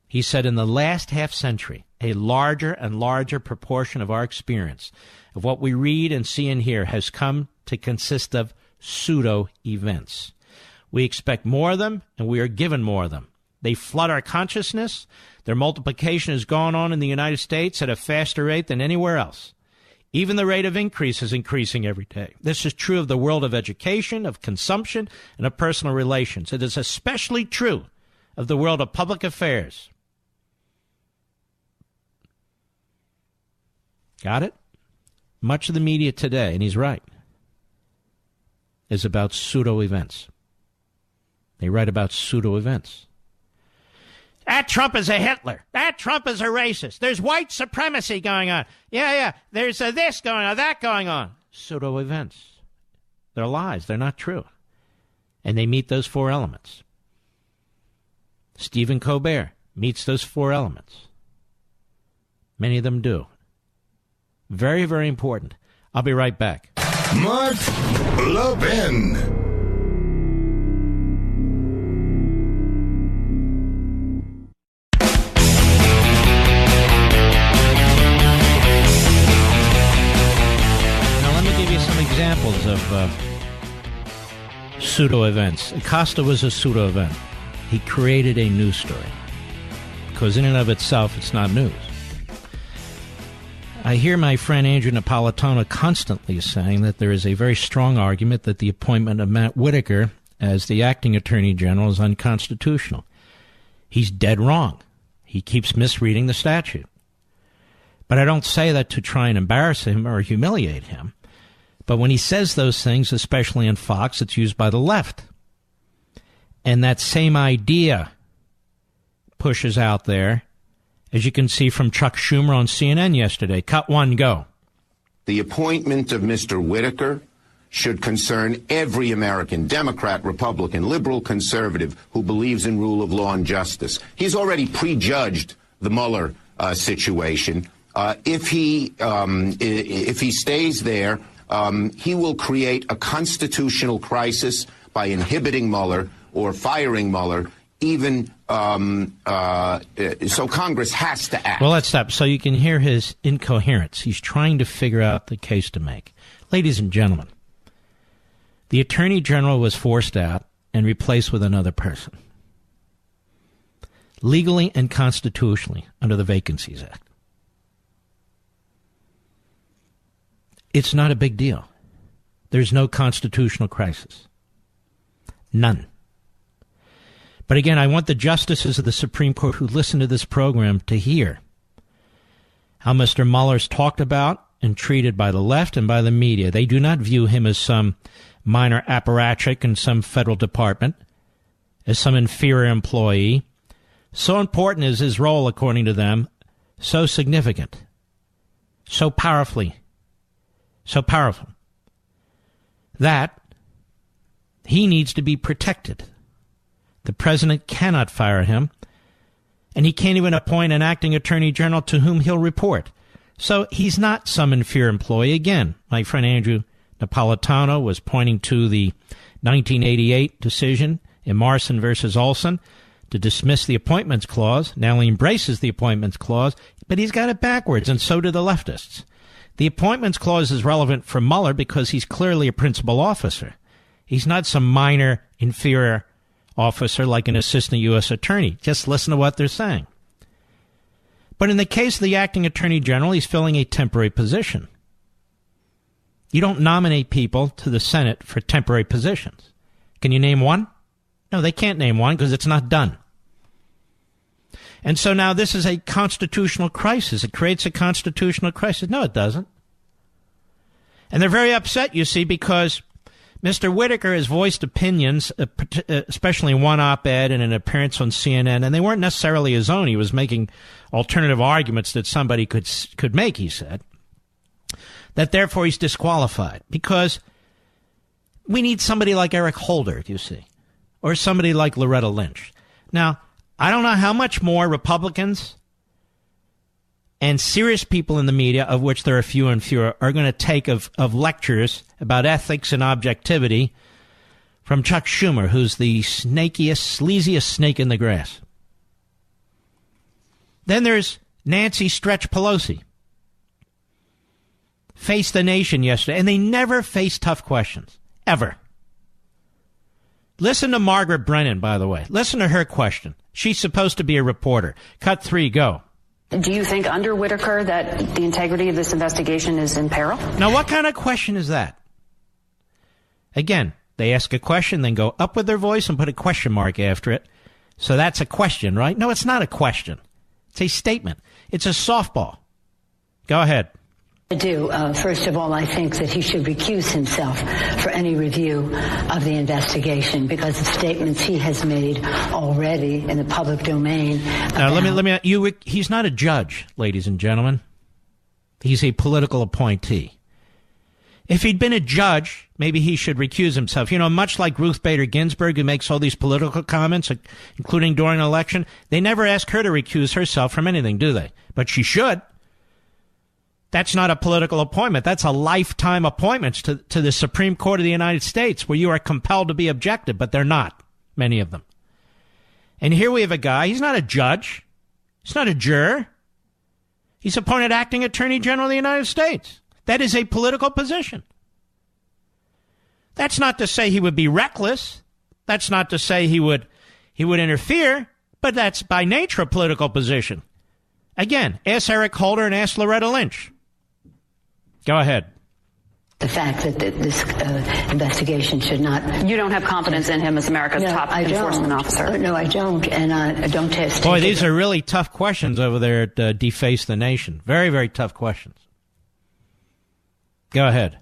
He said, in the last half century, a larger and larger proportion of our experience, of what we read and see and hear, has come to consist of pseudo-events. We expect more of them, and we are given more of them. They flood our consciousness. Their multiplication has gone on in the United States at a faster rate than anywhere else. Even the rate of increase is increasing every day. This is true of the world of education, of consumption, and of personal relations. It is especially true of the world of public affairs. Got it? Much of the media today, and he's right, is about pseudo-events. They write about pseudo-events. That Trump is a Hitler. That Trump is a racist. There's white supremacy going on. Yeah. There's this going on, that going on. Pseudo-events. They're lies. They're not true. And they meet those four elements. Stephen Colbert meets those four elements. Many of them do. Very, very important. I'll be right back. Mark Levin. Now, let me give you some examples of pseudo events. Acosta was a pseudo event. He created a news story because in and of itself, it's not news. I hear my friend Andrew Napolitano constantly saying that there is a very strong argument that the appointment of Matt Whitaker as the acting Attorney General is unconstitutional. He's dead wrong. He keeps misreading the statute. But I don't say that to try and embarrass him or humiliate him. But when he says those things, especially in Fox, it's used by the left. And that same idea pushes out there, as you can see from Chuck Schumer on CNN yesterday. Cut one, go. The appointment of Mr. Whitaker should concern every American, Democrat, Republican, liberal, conservative, who believes in rule of law and justice. He's already prejudged the Mueller situation. If he stays there, he will create a constitutional crisis by inhibiting Mueller or firing Mueller, even so Congress has to act. Well, let's stop. So you can hear his incoherence. He's trying to figure out the case to make. Ladies and gentlemen, the Attorney General was forced out and replaced with another person, legally and constitutionally, under the Vacancies Act. It's not a big deal. There's no constitutional crisis. None. But again, I want the justices of the Supreme Court who listen to this program to hear how Mr. Mueller's talked about and treated by the left and by the media. They do not view him as some minor apparatchik in some federal department, as some inferior employee. So important is his role, according to them, so significant, so powerful, that he needs to be protected. The president cannot fire him, and he can't even appoint an acting attorney general to whom he'll report. So he's not some inferior employee. Again, my friend Andrew Napolitano was pointing to the 1988 decision in Morrison versus Olson to dismiss the Appointments Clause. Now he embraces the Appointments Clause, but he's got it backwards, and so do the leftists. The Appointments Clause is relevant for Mueller because he's clearly a principal officer. He's not some minor, inferior officer like an assistant U.S. attorney. Just listen to what they're saying. But in the case of the acting attorney general, he's filling a temporary position. You don't nominate people to the Senate for temporary positions. Can you name one? No, they can't name one because it's not done. And so now this is a constitutional crisis. It creates a constitutional crisis. No, it doesn't. And they're very upset, you see, because Mr. Whitaker has voiced opinions, especially in one op-ed and an appearance on CNN, and they weren't necessarily his own. He was making alternative arguments that somebody could make, he said, that therefore he's disqualified because we need somebody like Eric Holder, you see, or somebody like Loretta Lynch. Now, I don't know how much more Republicans and serious people in the media, of which there are fewer and fewer, are going to take of lectures about ethics and objectivity from Chuck Schumer, who's the snakiest, sleaziest snake in the grass. Then there's Nancy Stretch Pelosi. Faced the nation yesterday, and they never face tough questions, ever. Listen to Margaret Brennan, by the way. Listen to her question. She's supposed to be a reporter. Cut 3, go. Do you think under Whitaker that the integrity of this investigation is in peril? Now, what kind of question is that? Again, they ask a question, then go up with their voice and put a question mark after it. So that's a question, right? No, it's not a question. It's a statement. It's a softball. Go ahead. I do. First of all, I think that he should recuse himself for any review of the investigation because of statements he has made already in the public domain. Now, let me. He's not a judge, ladies and gentlemen. He's a political appointee. If he'd been a judge, maybe he should recuse himself. You know, much like Ruth Bader Ginsburg, who makes all these political comments, including during an election, they never ask her to recuse herself from anything, do they? But she should. That's not a political appointment. That's a lifetime appointment to the Supreme Court of the United States, where you are compelled to be objective, but they're not, many of them. And here we have a guy, he's not a judge. He's not a juror. He's appointed acting Attorney General of the United States. That is a political position. That's not to say he would be reckless. That's not to say he would interfere, but that's by nature a political position. Again, ask Eric Holder and ask Loretta Lynch. Go ahead. The fact that this investigation should not... You don't have confidence in him as America's top enforcement officer? No, I don't, and I don't test... Boy, these are really tough questions over there at Deface the Nation. Very, very tough questions. Go ahead.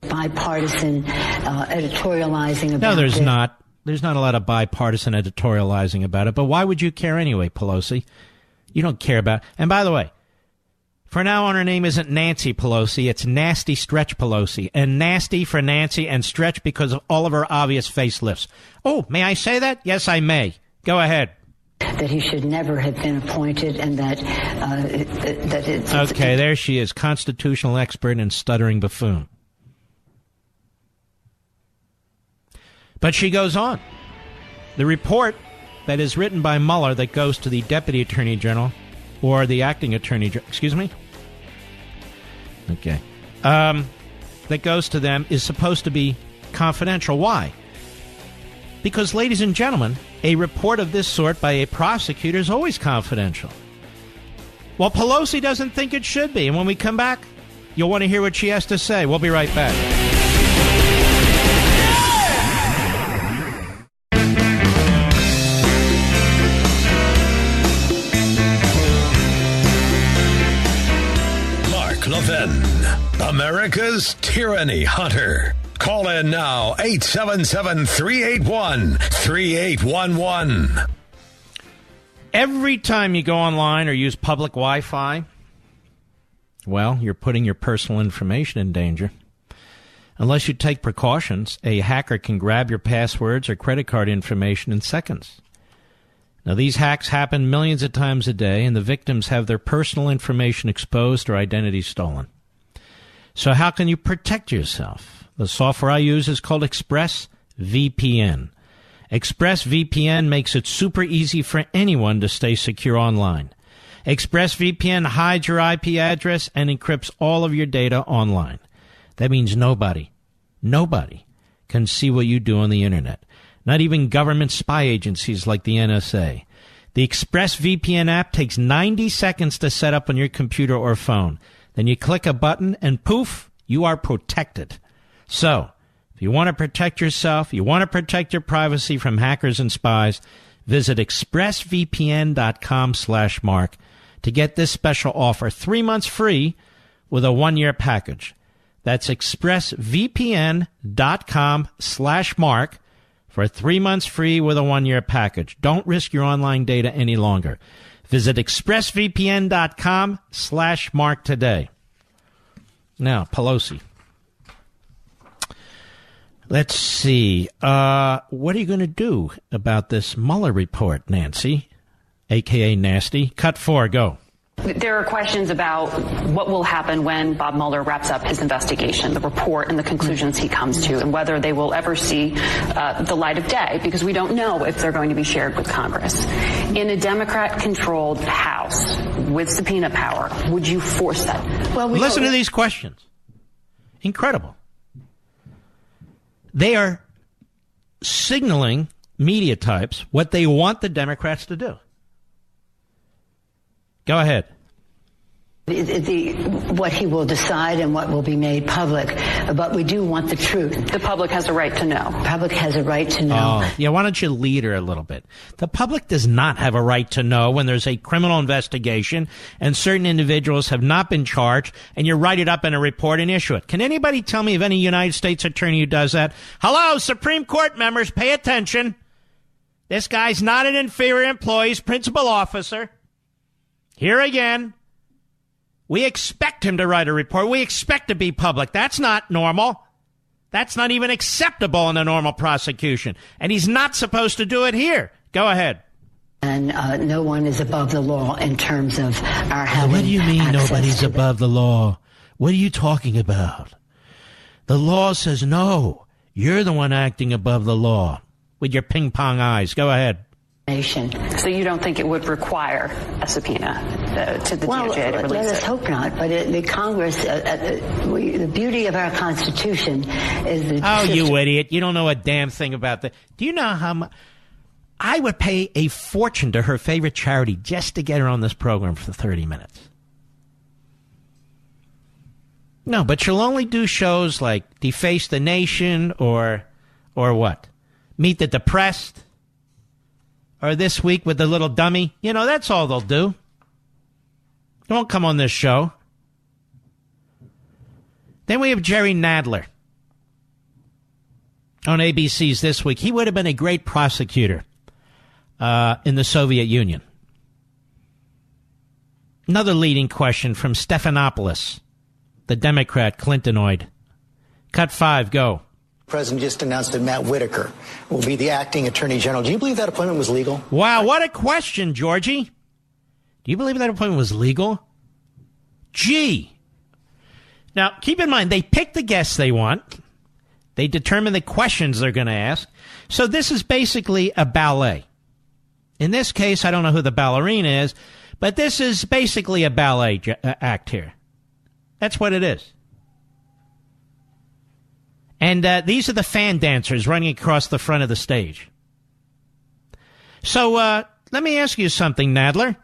Bipartisan editorializing about... No, there's not. There's not a lot of bipartisan editorializing about it, but why would you care anyway, Pelosi? You don't care about... And by the way, for now on, her name isn't Nancy Pelosi, it's Nasty Stretch Pelosi. And nasty for Nancy and Stretch because of all of her obvious facelifts. Oh, may I say that? Yes, I may. Go ahead. That he should never have been appointed and that it's... Okay, there she is, constitutional expert and stuttering buffoon. But she goes on. The report that is written by Mueller that goes to the Deputy Attorney General or the Acting Attorney General, excuse me? Okay. That goes to them is supposed to be confidential. Why? Because, ladies and gentlemen, a report of this sort by a prosecutor is always confidential. Well, Pelosi doesn't think it should be. And when we come back, you'll want to hear what she has to say. We'll be right back. Levin, America's tyranny hunter. Call in now, 877-381-3811. Every time you go online or use public Wi-Fi, well, you're putting your personal information in danger. Unless you take precautions, a hacker can grab your passwords or credit card information in seconds. Now, these hacks happen millions of times a day, and the victims have their personal information exposed or identity stolen. So how can you protect yourself? The software I use is called ExpressVPN. ExpressVPN makes it super easy for anyone to stay secure online. ExpressVPN hides your IP address and encrypts all of your data online. That means nobody can see what you do on the internet. Not even government spy agencies like the NSA. The ExpressVPN app takes 90 seconds to set up on your computer or phone. Then you click a button and poof, you are protected. So, if you want to protect yourself, you want to protect your privacy from hackers and spies, visit expressvpn.com/Mark to get this special offer. 3 months free with a 1-year package. That's expressvpn.com/Mark. for 3 months free with a 1-year package. Don't risk your online data any longer. Visit expressvpn.com/Mark today. Now, Pelosi. Let's see. What are you going to do about this Mueller report, Nancy, a.k.a. Nasty? Cut 4, go. There are questions about what will happen when Bob Mueller wraps up his investigation, the report and the conclusions he comes to, and whether they will ever see the light of day, because we don't know if they're going to be shared with Congress. In a Democrat-controlled House with subpoena power, would you force that? Well, listen to these questions. Incredible. They are signaling media types what they want the Democrats to do. Go ahead. What he will decide and what will be made public, but we do want the truth. The public has a right to know. The public has a right to know. Oh, yeah, why don't you lead her a little bit? The public does not have a right to know when there's a criminal investigation and certain individuals have not been charged, and you write it up in a report and issue it. Can anybody tell me of any United States attorney who does that? Hello, Supreme Court members, pay attention. This guy's not an inferior employee, he's principal officer. Here again, we expect him to write a report. We expect to be public. That's not normal. That's not even acceptable in a normal prosecution. And he's not supposed to do it here. Go ahead. And no one is above the law in terms of our having. What do you mean nobody's above the law? What are you talking about? The law says no. You're the one acting above the law with your ping pong eyes. Go ahead. So you don't think it would require a subpoena to the DOJ to release let us it? hope not. But the Congress, the beauty of our Constitution is the Oh, system. you idiot. You don't know a damn thing about that. Do you know how much? I would pay a fortune to her favorite charity just to get her on this program for 30 minutes. No, but she'll only do shows like Deface the Nation or what? Meet the Depressed. Or This Week with the Little Dummy. You know, that's all they'll do. They won't come on this show. Then we have Jerry Nadler on ABC's This Week. He would have been a great prosecutor in the Soviet Union. Another leading question from Stephanopoulos, the Democrat Clintonoid. Cut 5, go. The president just announced that Matt Whitaker will be the acting attorney general. Do you believe that appointment was legal? Wow, what a question, Georgie. Do you believe that appointment was legal? Gee. Now, keep in mind, they pick the guests they want. They determine the questions they're going to ask. So this is basically a ballet. In this case, I don't know who the ballerina is, but this is basically a ballet act here. That's what it is. And these are the fan dancers running across the front of the stage. So let me ask you something, Nadler.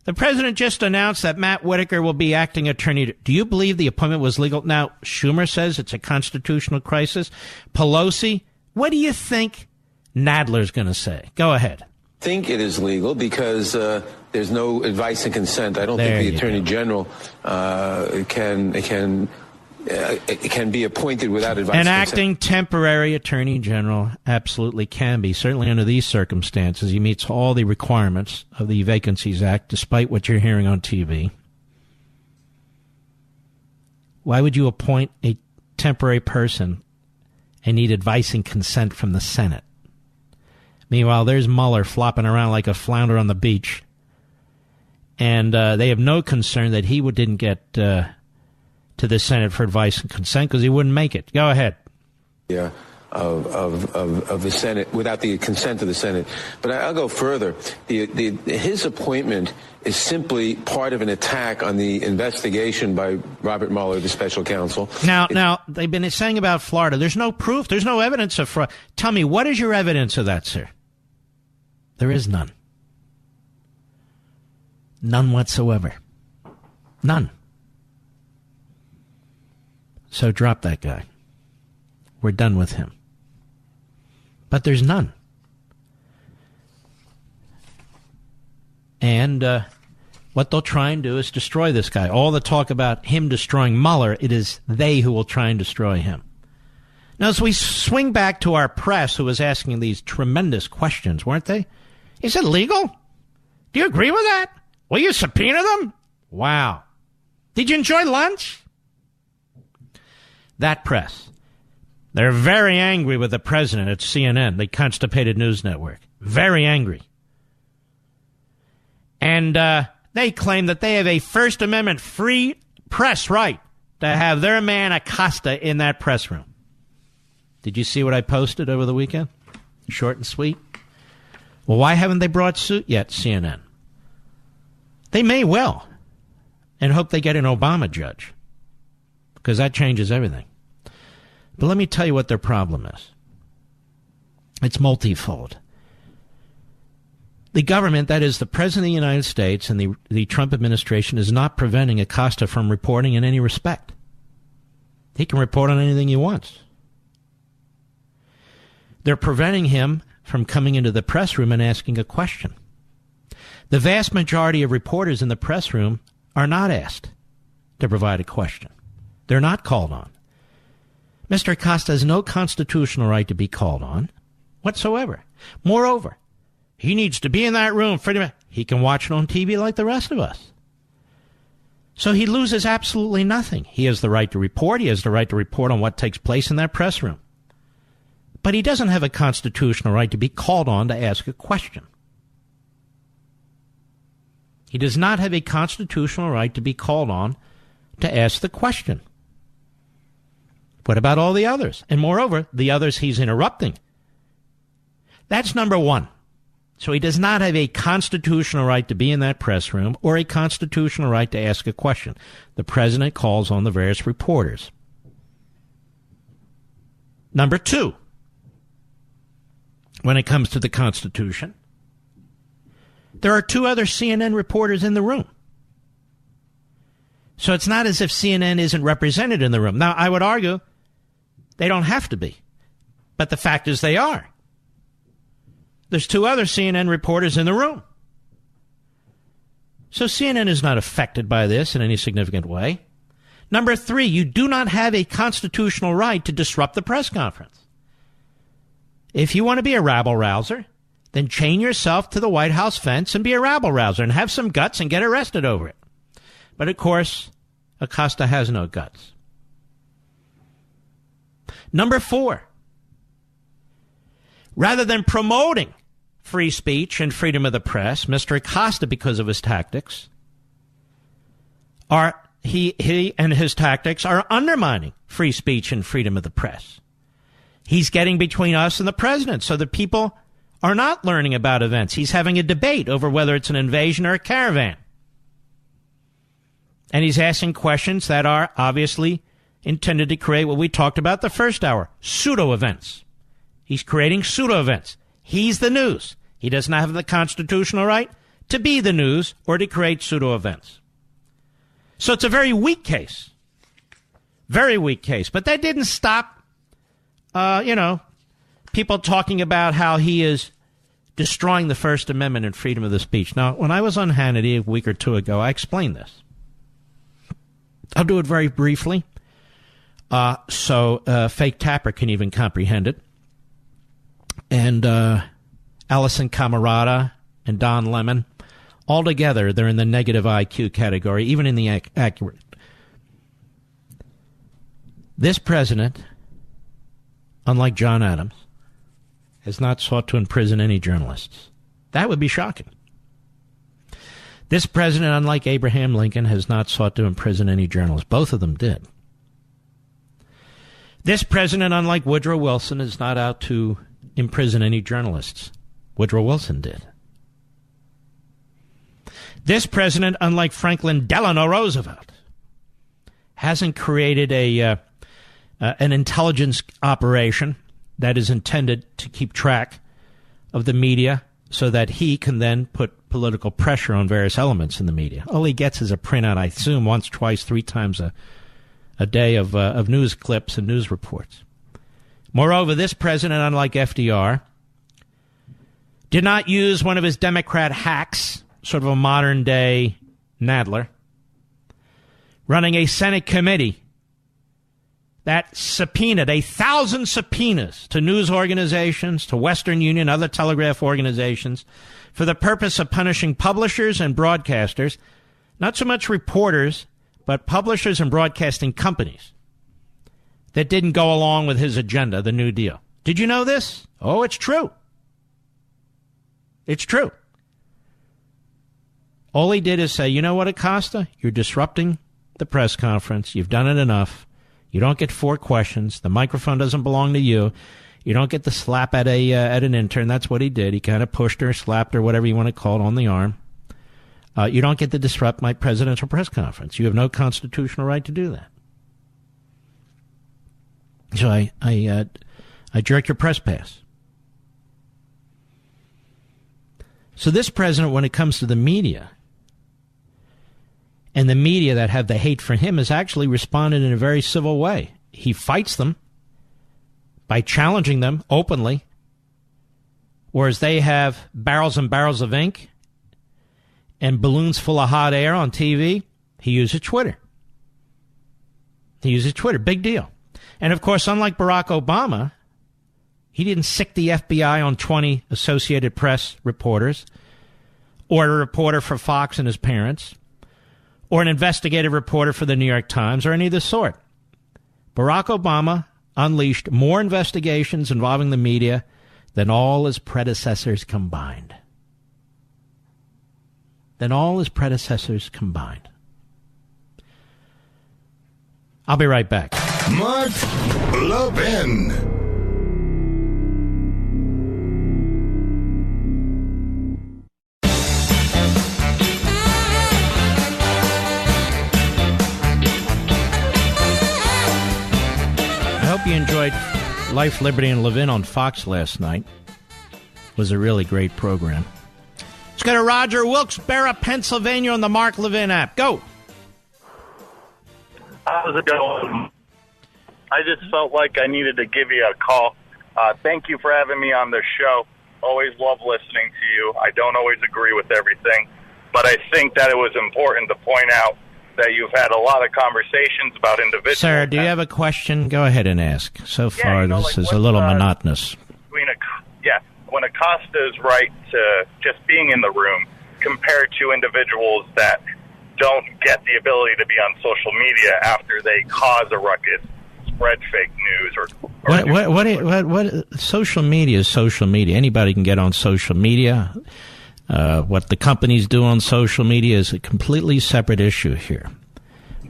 The president just announced that Matt Whitaker will be acting attorney. Do you believe the appointment was legal? Now, Schumer says it's a constitutional crisis. Pelosi, what do you think Nadler's going to say? Go ahead. I think it is legal because there's no advice and consent. I don't think the attorney general can be appointed without advice and consent. An acting temporary attorney general absolutely can be. Certainly under these circumstances, he meets all the requirements of the Vacancies Act, despite what you're hearing on TV. Why would you appoint a temporary person and need advice and consent from the Senate? Meanwhile, there's Mueller flopping around like a flounder on the beach. And they have no concern that he didn't get to the Senate for advice and consent because he wouldn't make it. Go ahead. Yeah, of the Senate without the consent of the Senate. But I'll go further. His appointment is simply part of an attack on the investigation by Robert Mueller, the special counsel. Now they've been saying about Florida. There's no proof. There's no evidence of fraud. Tell me, what is your evidence of that, sir? There is none. None whatsoever. None. So drop that guy. We're done with him. But there's none. And what they'll try and do is destroy this guy. All the talk about him destroying Mueller, it is they who will try and destroy him. Now, as we swing back to our press, who was asking these tremendous questions, weren't they? Is it legal? Do you agree with that? Will you subpoena them? Wow. Did you enjoy lunch? That press. They're very angry with the president at CNN, the constipated news network. Very angry. And they claim that they have a First Amendment free press right to have their man Acosta in that press room. Did you see what I posted over the weekend? Short and sweet. Well, why haven't they brought suit yet, CNN? They may well, and hope they get an Obama judge, because that changes everything. But let me tell you what their problem is. It's multifold. The government, that is the President of the United States and the Trump administration, is not preventing Acosta from reporting in any respect. He can report on anything he wants. They're preventing him from coming into the press room and asking a question. The vast majority of reporters in the press room are not asked to provide a question. They're not called on. Mr. Acosta has no constitutional right to be called on whatsoever. Moreover, he needs to be in that room. He can watch it on TV like the rest of us. So he loses absolutely nothing. He has the right to report. He has the right to report on what takes place in that press room. But he doesn't have a constitutional right to be called on to ask a question. He does not have a constitutional right to be called on to ask the question. What about all the others? And moreover, the others he's interrupting. That's number one. So he does not have a constitutional right to be in that press room or a constitutional right to ask a question. The president calls on the various reporters. Number two, when it comes to the Constitution, there are two other CNN reporters in the room. So it's not as if CNN isn't represented in the room. Now, I would argue they don't have to be, but the fact is they are. There's two other CNN reporters in the room. So CNN is not affected by this in any significant way. Number three, you do not have a constitutional right to disrupt the press conference. If you want to be a rabble-rouser, then chain yourself to the White House fence and be a rabble-rouser and have some guts and get arrested over it. But, of course, Acosta has no guts. Number four, rather than promoting free speech and freedom of the press, Mr. Acosta, because of his tactics, he and his tactics are undermining free speech and freedom of the press. He's getting between us and the president so that people are not learning about events. He's having a debate over whether it's an invasion or a caravan. And he's asking questions that are obviously intended to create what we talked about the first hour, pseudo events. He's creating pseudo events. He's the news. He does not have the constitutional right to be the news or to create pseudo events. So it's a very weak case. Very weak case. But that didn't stop, people talking about how he is destroying the First Amendment and freedom of the speech. Now, when I was on Hannity a week or two ago, I explained this. I'll do it very briefly, so Fake Tapper can even comprehend it. And Allison Camerata and Don Lemon, all together, they're in the negative IQ category, even in the accurate. This president, unlike John Adams, has not sought to imprison any journalists. That would be shocking. This president, unlike Abraham Lincoln, has not sought to imprison any journalists. Both of them did. This president, unlike Woodrow Wilson, is not out to imprison any journalists. Woodrow Wilson did. This president, unlike Franklin Delano Roosevelt, hasn't created an intelligence operation that is intended to keep track of the media so that he can then put political pressure on various elements in the media. All he gets is a printout, I assume, once, twice, three times a day of news clips and news reports. Moreover, this president, unlike FDR, did not use one of his Democrat hacks, sort of a modern-day Nadler, running a Senate committee that subpoenaed 1,000 subpoenas to news organizations, to Western Union, other telegraph organizations, for the purpose of punishing publishers and broadcasters, not so much reporters, but publishers and broadcasting companies that didn't go along with his agenda, the New Deal. Did you know this? Oh, it's true. It's true. All he did is say, you know what, Acosta? You're disrupting the press conference. You've done it enough. You don't get 4 questions. The microphone doesn't belong to you. You don't get the slap at an intern. That's what he did. He kind of pushed her, slapped her, whatever you want to call it, on the arm. You don't get to disrupt my presidential press conference. You have no constitutional right to do that. So I jerk your press pass. So this president, when it comes to the media, and the media that have the hate for him, has actually responded in a very civil way. He fights them by challenging them openly, whereas they have barrels and barrels of ink and balloons full of hot air on TV. He uses Twitter. Big deal. And, of course, unlike Barack Obama, he didn't sick the FBI on 20 Associated Press reporters, or a reporter for Fox and his parents, or an investigative reporter for the New York Times, or any of the sort. Barack Obama unleashed more investigations involving the media than all his predecessors combined. than all his predecessors combined. I'll be right back. Mark Levin. I hope you enjoyed Life, Liberty, and Levin on Fox last night. It was a really great program. Let's go to Roger Wilkes-Barre, Pennsylvania on the Mark Levin app. Go. How's it going? I just felt like I needed to give you a call. Thank you for having me on the show. Always love listening to you. I don't always agree with everything, but I think that it was important to point out that you've had a lot of conversations about individuals. Sir, do you have a question? Go ahead and ask. So far, this is a little monotonous. When Acosta is right to just being in the room compared to individuals that don't get the ability to be on social media after they cause a ruckus, spread fake news, what social media is social media. Anybody can get on social media. What the companies do on social media is a completely separate issue here.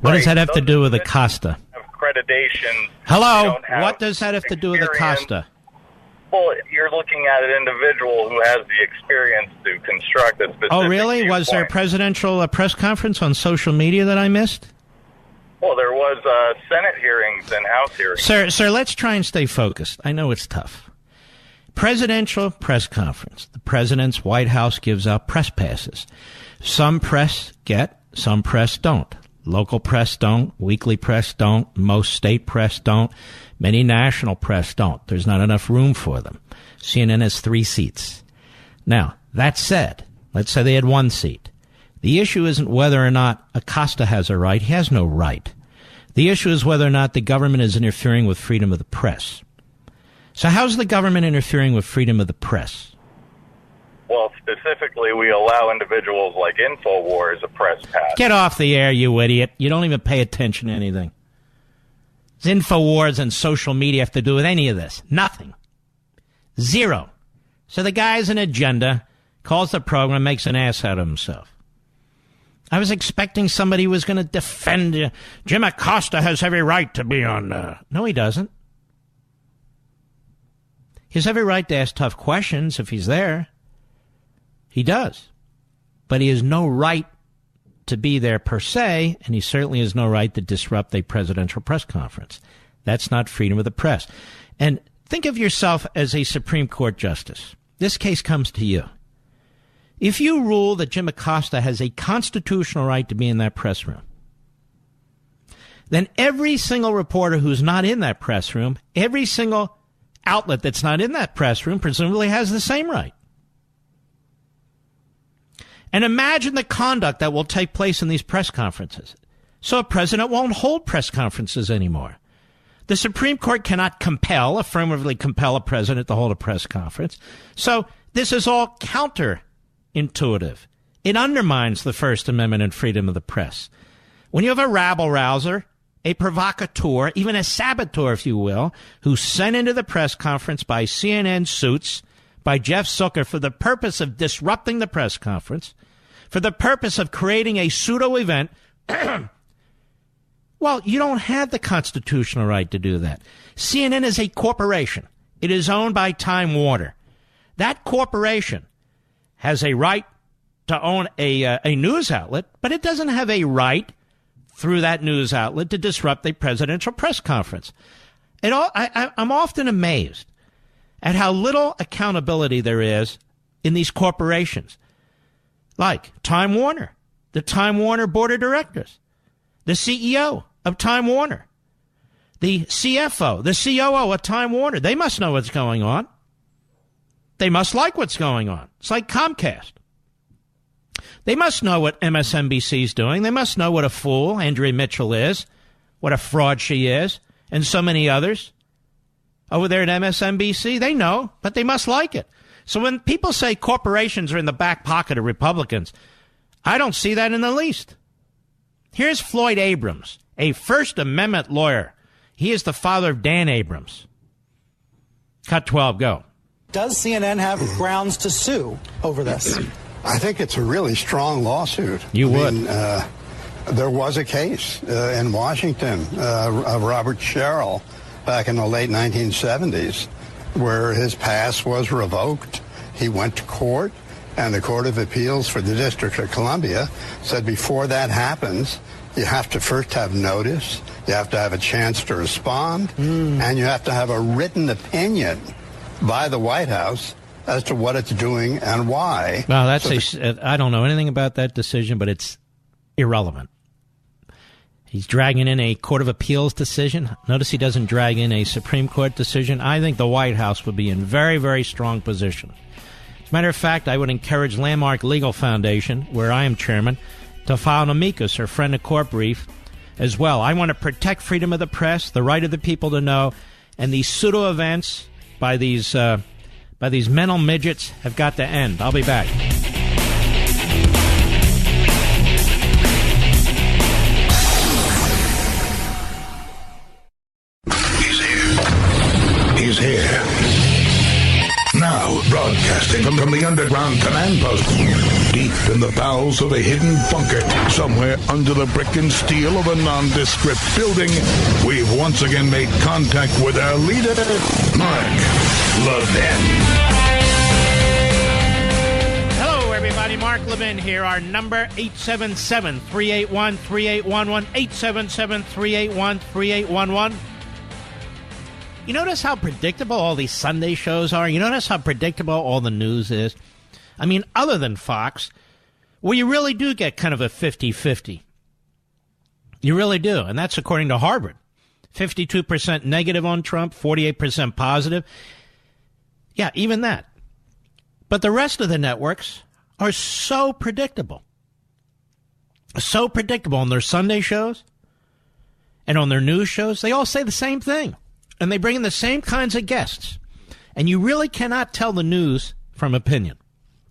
What does that have to do with Acosta? Accreditation. Hello? What does that have to do with Acosta? Well, you're looking at an individual who has the experience to construct a specific Oh, really? viewpoint. Was there a presidential press conference on social media that I missed? Well, there was Senate hearings and House hearings. Sir, let's try and stay focused. I know it's tough. Presidential press conference. The president's White House gives out press passes. Some press get, some press don't. Local press don't, weekly press don't, most state press don't, many national press don't. There's not enough room for them. CNN has 3 seats. Now, that said, let's say they had 1 seat. The issue isn't whether or not Acosta has a right. He has no right. The issue is whether or not the government is interfering with freedom of the press. So how's the government interfering with freedom of the press? Well, specifically, we allow individuals like InfoWars a press pass. Get off the air, you idiot. You don't even pay attention to anything. InfoWars and social media have to do with any of this. Nothing. Zero. So the guy has an agenda, calls the program, makes an ass out of himself. I was expecting somebody who was going to defend you. Jim Acosta has every right to be on. No, he doesn't. He has every right to ask tough questions if he's there. He does. But he has no right to be there per se, and he certainly has no right to disrupt a presidential press conference. That's not freedom of the press. And think of yourself as a Supreme Court justice. This case comes to you. If you rule that Jim Acosta has a constitutional right to be in that press room, then every single reporter who's not in that press room, every single outlet that's not in that press room, presumably has the same right. And imagine the conduct that will take place in these press conferences. So a president won't hold press conferences anymore. The Supreme Court cannot affirmatively compel a president to hold a press conference. So this is all counterintuitive. It undermines the First Amendment and freedom of the press. When you have a rabble-rouser, a provocateur, even a saboteur, if you will, who's sent into the press conference by CNN suits, by Jeff Zucker for the purpose of disrupting the press conference, for the purpose of creating a pseudo-event, well, you don't have the constitutional right to do that. CNN is a corporation. It is owned by Time Warner. That corporation has a right to own a news outlet, but it doesn't have a right through that news outlet to disrupt a presidential press conference. I'm often amazed at how little accountability there is in these corporations, like Time Warner, the Time Warner Board of Directors, the CEO of Time Warner, the CFO, the COO of Time Warner. They must know what's going on. They must like what's going on. It's like Comcast. They must know what MSNBC is doing. They must know what a fool Andrea Mitchell is, what a fraud she is, and so many others. Over there at MSNBC, they know, but they must like it. So when people say corporations are in the back pocket of Republicans, I don't see that in the least. Here's Floyd Abrams, a First Amendment lawyer. He is the father of Dan Abrams. Cut 12, go. Does CNN have grounds to sue over this? I think it's a really strong lawsuit. You would. There was a case in Washington of Robert Sherrill back in the late 1970s where his pass was revoked. He went to court, and the Court of Appeals for the District of Columbia said before that happens, you have to first have notice, you have to have a chance to respond, and you have to have a written opinion by the White House as to what it's doing and why. Well, I don't know anything about that decision, but it's irrelevant. He's dragging in a Court of Appeals decision. Notice he doesn't drag in a Supreme Court decision. I think the White House would be in very, very strong position. As a matter of fact, I would encourage Landmark Legal Foundation, where I am chairman, to file an amicus or friend of court brief as well. I want to protect freedom of the press, the right of the people to know, and these pseudo events by these mental midgets have got to end. I'll be back. He's here. Now, broadcasting from the underground command post, deep in the bowels of a hidden bunker, somewhere under the brick and steel of a nondescript building, we've once again made contact with our leader, Mark Levin. Hello, everybody. Mark Levin here. Our number, 877-381-3811, 877-381-3811. You notice how predictable all these Sunday shows are? You notice how predictable all the news is? I mean, other than Fox, where you really do get kind of a 50-50. You really do. And that's according to Harvard. 52% negative on Trump, 48% positive. Yeah, even that. But the rest of the networks are so predictable. So predictable on their Sunday shows and on their news shows. They all say the same thing. And they bring in the same kinds of guests. And you really cannot tell the news from opinion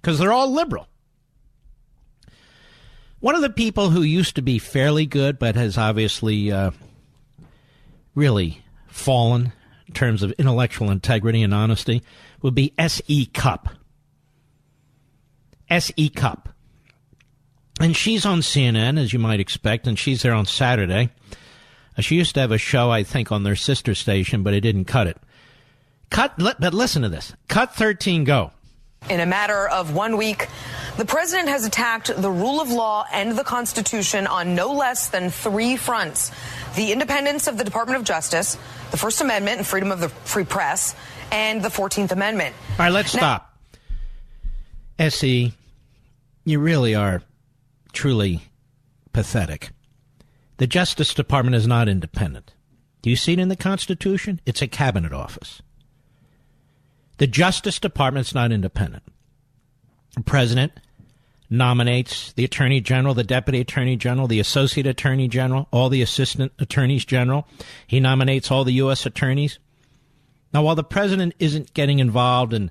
because they're all liberal. One of the people who used to be fairly good but has obviously really fallen in terms of intellectual integrity and honesty would be S.E. Cupp. S.E. Cupp. And she's on CNN, as you might expect, and she's there on Saturday. She used to have a show, I think, on their sister station, but it didn't cut it. But listen to this. Cut 13, go. In a matter of 1 week, the president has attacked the rule of law and the Constitution on no less than 3 fronts. The independence of the Department of Justice, the First Amendment and freedom of the free press, and the 14th Amendment. All right, let's stop. S.E., you really are truly pathetic. The Justice Department is not independent. Do you see it in the Constitution? It's a cabinet office. The Justice Department is not independent. The president nominates the Attorney General, the Deputy Attorney General, the Associate Attorney General, all the Assistant Attorneys General. He nominates all the U.S. attorneys. Now, while the president isn't getting involved in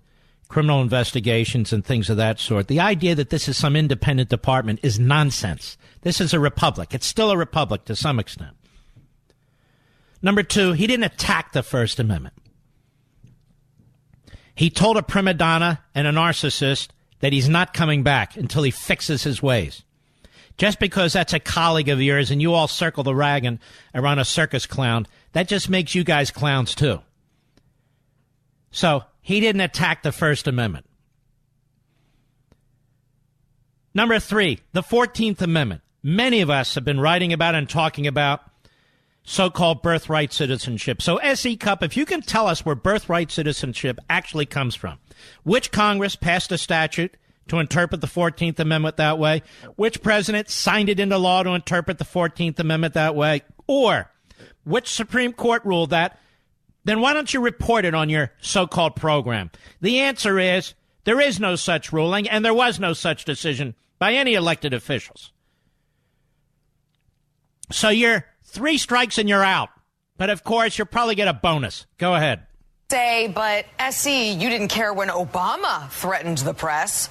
criminal investigations and things of that sort, the idea that this is some independent department is nonsense. This is a republic. It's still a republic to some extent. Number 2, he didn't attack the First Amendment. He told a prima donna and a narcissist that he's not coming back until he fixes his ways. Just because that's a colleague of yours and you all circle the wagon around a circus clown, that just makes you guys clowns too. So he didn't attack the First Amendment. Number 3, the 14th Amendment. Many of us have been writing about and talking about so-called birthright citizenship. So, S.E. Cupp, if you can tell us where birthright citizenship actually comes from, which Congress passed a statute to interpret the 14th Amendment that way, which president signed it into law to interpret the 14th Amendment that way, or which Supreme Court ruled that, then why don't you report it on your so-called program? The answer is there is no such ruling, and there was no such decision by any elected officials. So you're 3 strikes and you're out. But, of course, you'll probably get a bonus. Go ahead. But, S.E., you didn't care when Obama threatened the press.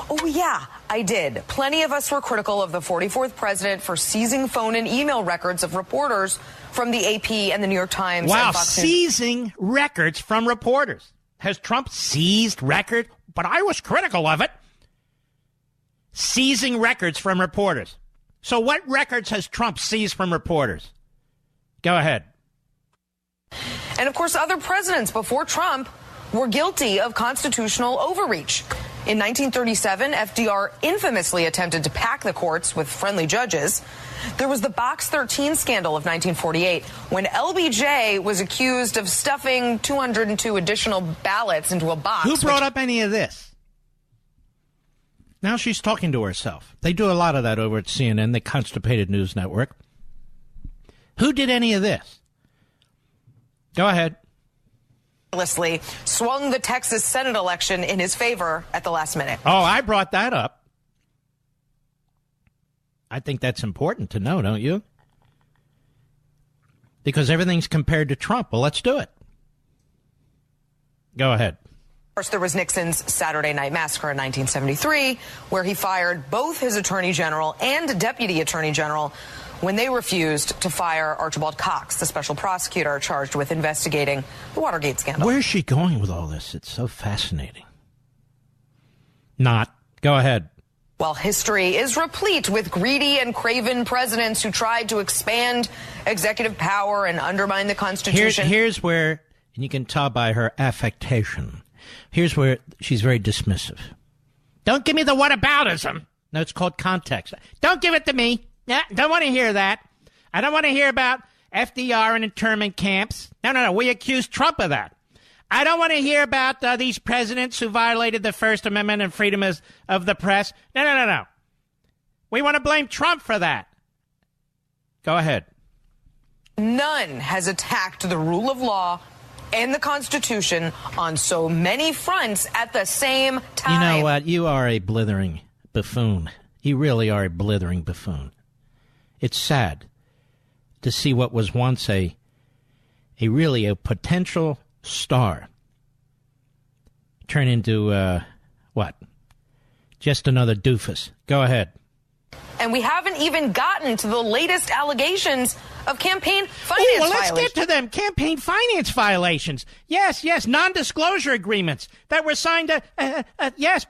Oh, yeah, I did. Plenty of us were critical of the 44th president for seizing phone and email records of reporters from the AP and the New York Times. Wow, and Fox News. Seizing records from reporters. Has Trump seized record? But I was critical of it. seizing records from reporters. So what records has Trump seized from reporters? Go ahead. And, of course, other presidents before Trump were guilty of constitutional overreach. In 1937, FDR infamously attempted to pack the courts with friendly judges. There was the Box 13 scandal of 1948, when LBJ was accused of stuffing 202 additional ballots into a box. Who brought up any of this? Now she's talking to herself. They do a lot of that over at CNN, the Constipated News Network. Who did any of this? Go ahead. Swung the Texas Senate election in his favor at the last minute. Oh, I brought that up. I think that's important to know, don't you? Because everything's compared to Trump. Well, let's do it. Go ahead. Of course, there was Nixon's Saturday Night Massacre in 1973, where he fired both his attorney general and deputy attorney general when they refused to fire Archibald Cox, the special prosecutor charged with investigating the Watergate scandal. Where's she going with all this? It's so fascinating. Not. Go ahead. Well, history is replete with greedy and craven presidents who tried to expand executive power and undermine the Constitution. Here's where, and you can tell by her affectation, here's where she's very dismissive. Don't give me the whataboutism. No, it's called context. Don't give it to me. Don't want to hear that. I don't want to hear about FDR and internment camps. No. We accuse Trump of that. I don't want to hear about these presidents who violated the First Amendment and freedom of the press. No. We want to blame Trump for that. Go ahead. None has attacked the rule of law and the Constitution on so many fronts at the same time. You know what? You are a blithering buffoon. You really are a blithering buffoon. It's sad to see what was once a potential star turn into, what? Just another doofus. Go ahead. And we haven't even gotten to the latest allegations of campaign finance violations. Let's get to them. Campaign finance violations. Yes, non-disclosure agreements that were signed,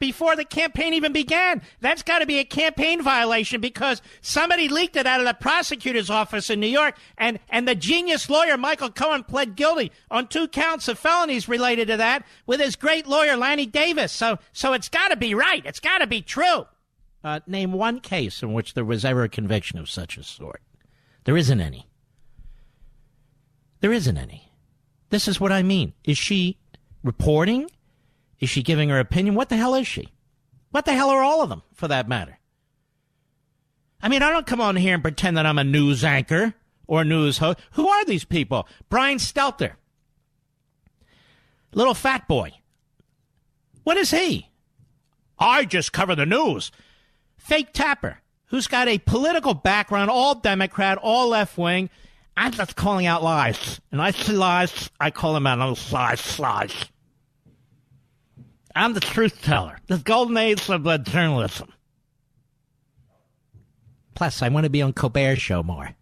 before the campaign even began. That's got to be a campaign violation because somebody leaked it out of the prosecutor's office in New York, and the genius lawyer Michael Cohen pled guilty on 2 counts of felonies related to that with his great lawyer Lanny Davis. So it's got to be right. It's got to be true. Name one case in which there was ever a conviction of such a sort. There isn't any. There isn't any. This is what I mean. Is she reporting? Is she giving her opinion? What the hell is she? What the hell are all of them, for that matter? I mean, I don't come on here and pretend that I'm a news anchor or a news host. Who are these people? Brian Stelter. Little fat boy. What is he? I just cover the news. Fake Tapper, who's got a political background, all Democrat, all left-wing. I'm just calling out lies. And I see lies, I call them out on lies. I'm the truth teller. The golden age of journalism. Plus, I want to be on Colbert's show more.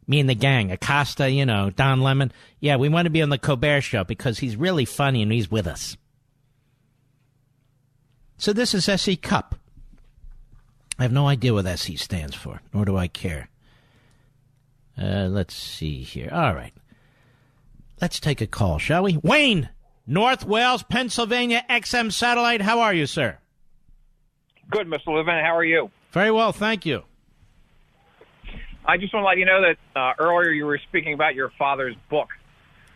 Me and the gang, Acosta, Don Lemon. Yeah, we want to be on the Colbert show because he's really funny and he's with us. So this is S.E. Cup. I have no idea what SE stands for, nor do I care. Let's see here. All right. Let's take a call, shall we? Wayne, North Wales, Pennsylvania, XM Satellite. How are you, sir? Good, Mr. Levin. How are you? Very well, thank you. I just want to let you know that earlier you were speaking about your father's book,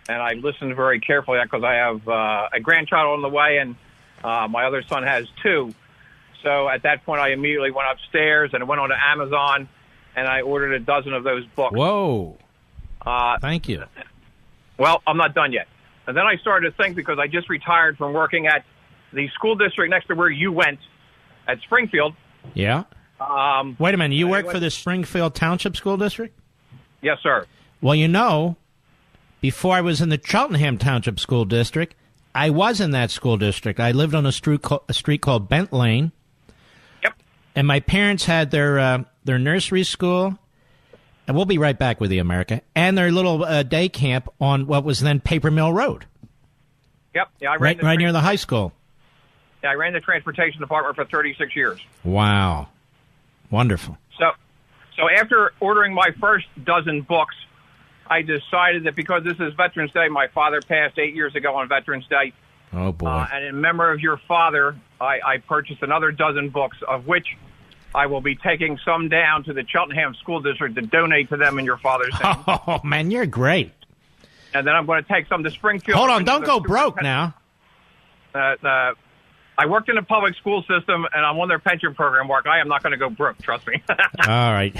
and I listened very carefully because I have a grandchild on the way, and my other son has 2. So at that point, I immediately went upstairs and I went on to Amazon, and I ordered a dozen of those books. Whoa. Thank you. Well, I'm not done yet. And then I started to think, because I just retired from working at the school district next to where you went at Springfield. Yeah. Wait a minute. You work for the Springfield Township School District? Yes, sir. Well, before I was in the Cheltenham Township School District, I was in that school district. I lived on a street called Bent Lane. Yep. And my parents had their nursery school, and we'll be right back with you, America, and their little day camp on what was then Paper Mill Road. Yep. Yeah, right near the high school. I ran the transportation department for 36 years. Wow. Wonderful. So after ordering my first dozen books, I decided that because this is Veterans Day, my father passed 8 years ago on Veterans Day. Oh, boy. And in memory of your father, I purchased another dozen books, of which I will be taking some down to the Cheltenham School District to donate to them in your father's name. Oh, man, you're great. And then I'm going to take some to Springfield. Hold on, don't go broke now. I worked in the public school system, and I'm on their pension program, Mark. I am not going to go broke, trust me. All right.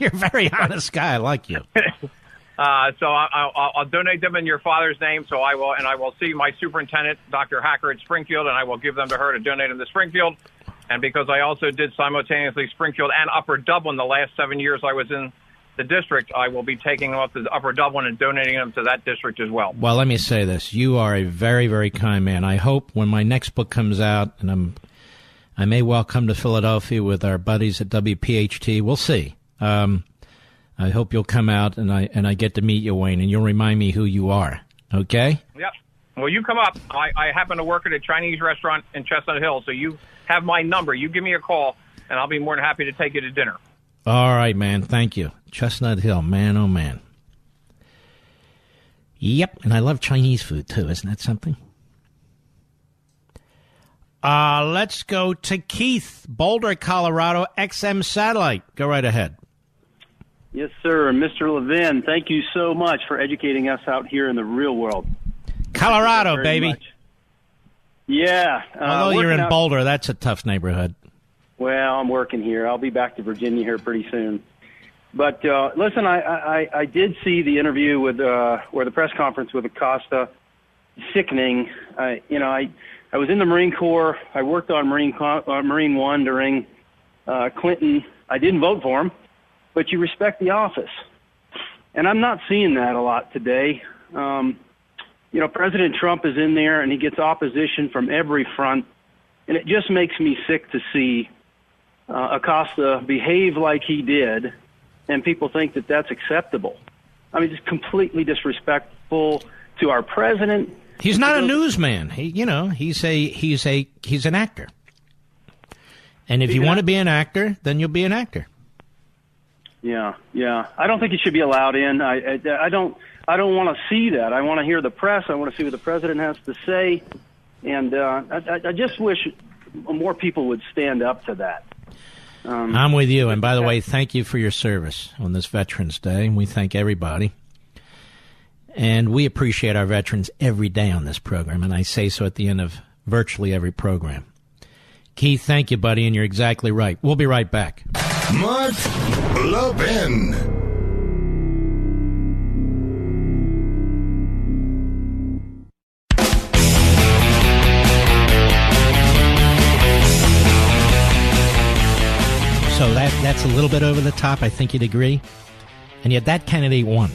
You're a very honest guy. I like you. So I'll donate them in your father's name. So I will see my superintendent, Dr. Hacker, at Springfield, and I will give them to her to donate them to Springfield. And because I also did simultaneously Springfield and Upper Dublin the last 7 years I was in the district, I will be taking them up to Upper Dublin and donating them to that district as well. Well, let me say this. You are a very, very kind man. I hope when my next book comes out, and I may well come to Philadelphia with our buddies at WPHT. We'll see. I hope you'll come out and I get to meet you, Wayne, and you'll remind me who you are. Okay? Yep. Well, you come up. I happen to work at a Chinese restaurant in Chestnut Hill, so you have my number. You give me a call, and I'll be more than happy to take you to dinner. All right, man. Thank you. Chestnut Hill. Man, oh, man. Yep. And I love Chinese food, too. Isn't that something? Let's go to Keith, Boulder, Colorado, XM Satellite. Go right ahead. Yes, sir. Mr. Levin, thank you so much for educating us out here in the real world. Colorado, baby. Much. Yeah. Although you're in Boulder, that's a tough neighborhood. Well, I'm working here. I'll be back to Virginia here pretty soon. But listen, I did see the interview with or the press conference with Acosta. Sickening. I was in the Marine Corps. I worked on Marine One during Clinton. I didn't vote for him, but you respect the office, and I'm not seeing that a lot today. President Trump is in there, and he gets opposition from every front, and it just makes me sick to see Acosta behave like he did, and people think that that's acceptable. I mean, just completely disrespectful to our president. He's not a newsman. He's an actor. And if you want to be an actor, then you'll be an actor. Yeah. I don't think he should be allowed in. I don't want to see that. I want to hear the press. I want to see what the president has to say, and I just wish more people would stand up to that. I'm with you. And by the way, thank you for your service on this Veterans Day. We thank everybody. And we appreciate our veterans every day on this program. And I say so at the end of virtually every program. Keith, thank you, buddy. And you're exactly right. We'll be right back. Mark Levin. So that's a little bit over the top, I think you'd agree. And yet that candidate won.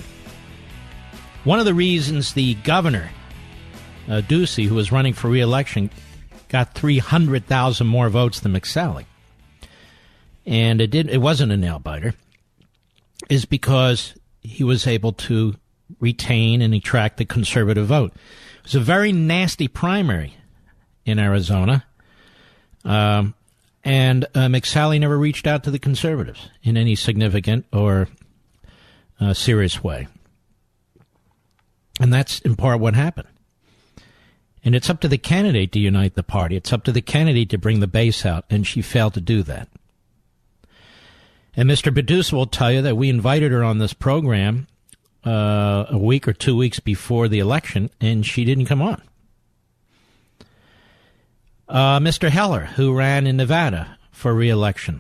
One of the reasons the governor, Ducey, who was running for re-election, got 300,000 more votes than McSally, and it wasn't a nail-biter, is because he was able to retain and attract the conservative vote. It was a very nasty primary in Arizona. And McSally never reached out to the conservatives in any significant or serious way. And that's in part what happened. And it's up to the candidate to unite the party. It's up to the candidate to bring the base out, and she failed to do that. And Mr. Bedusa will tell you that we invited her on this program a week or 2 weeks before the election, and she didn't come on. Mr. Heller, who ran in Nevada for re-election,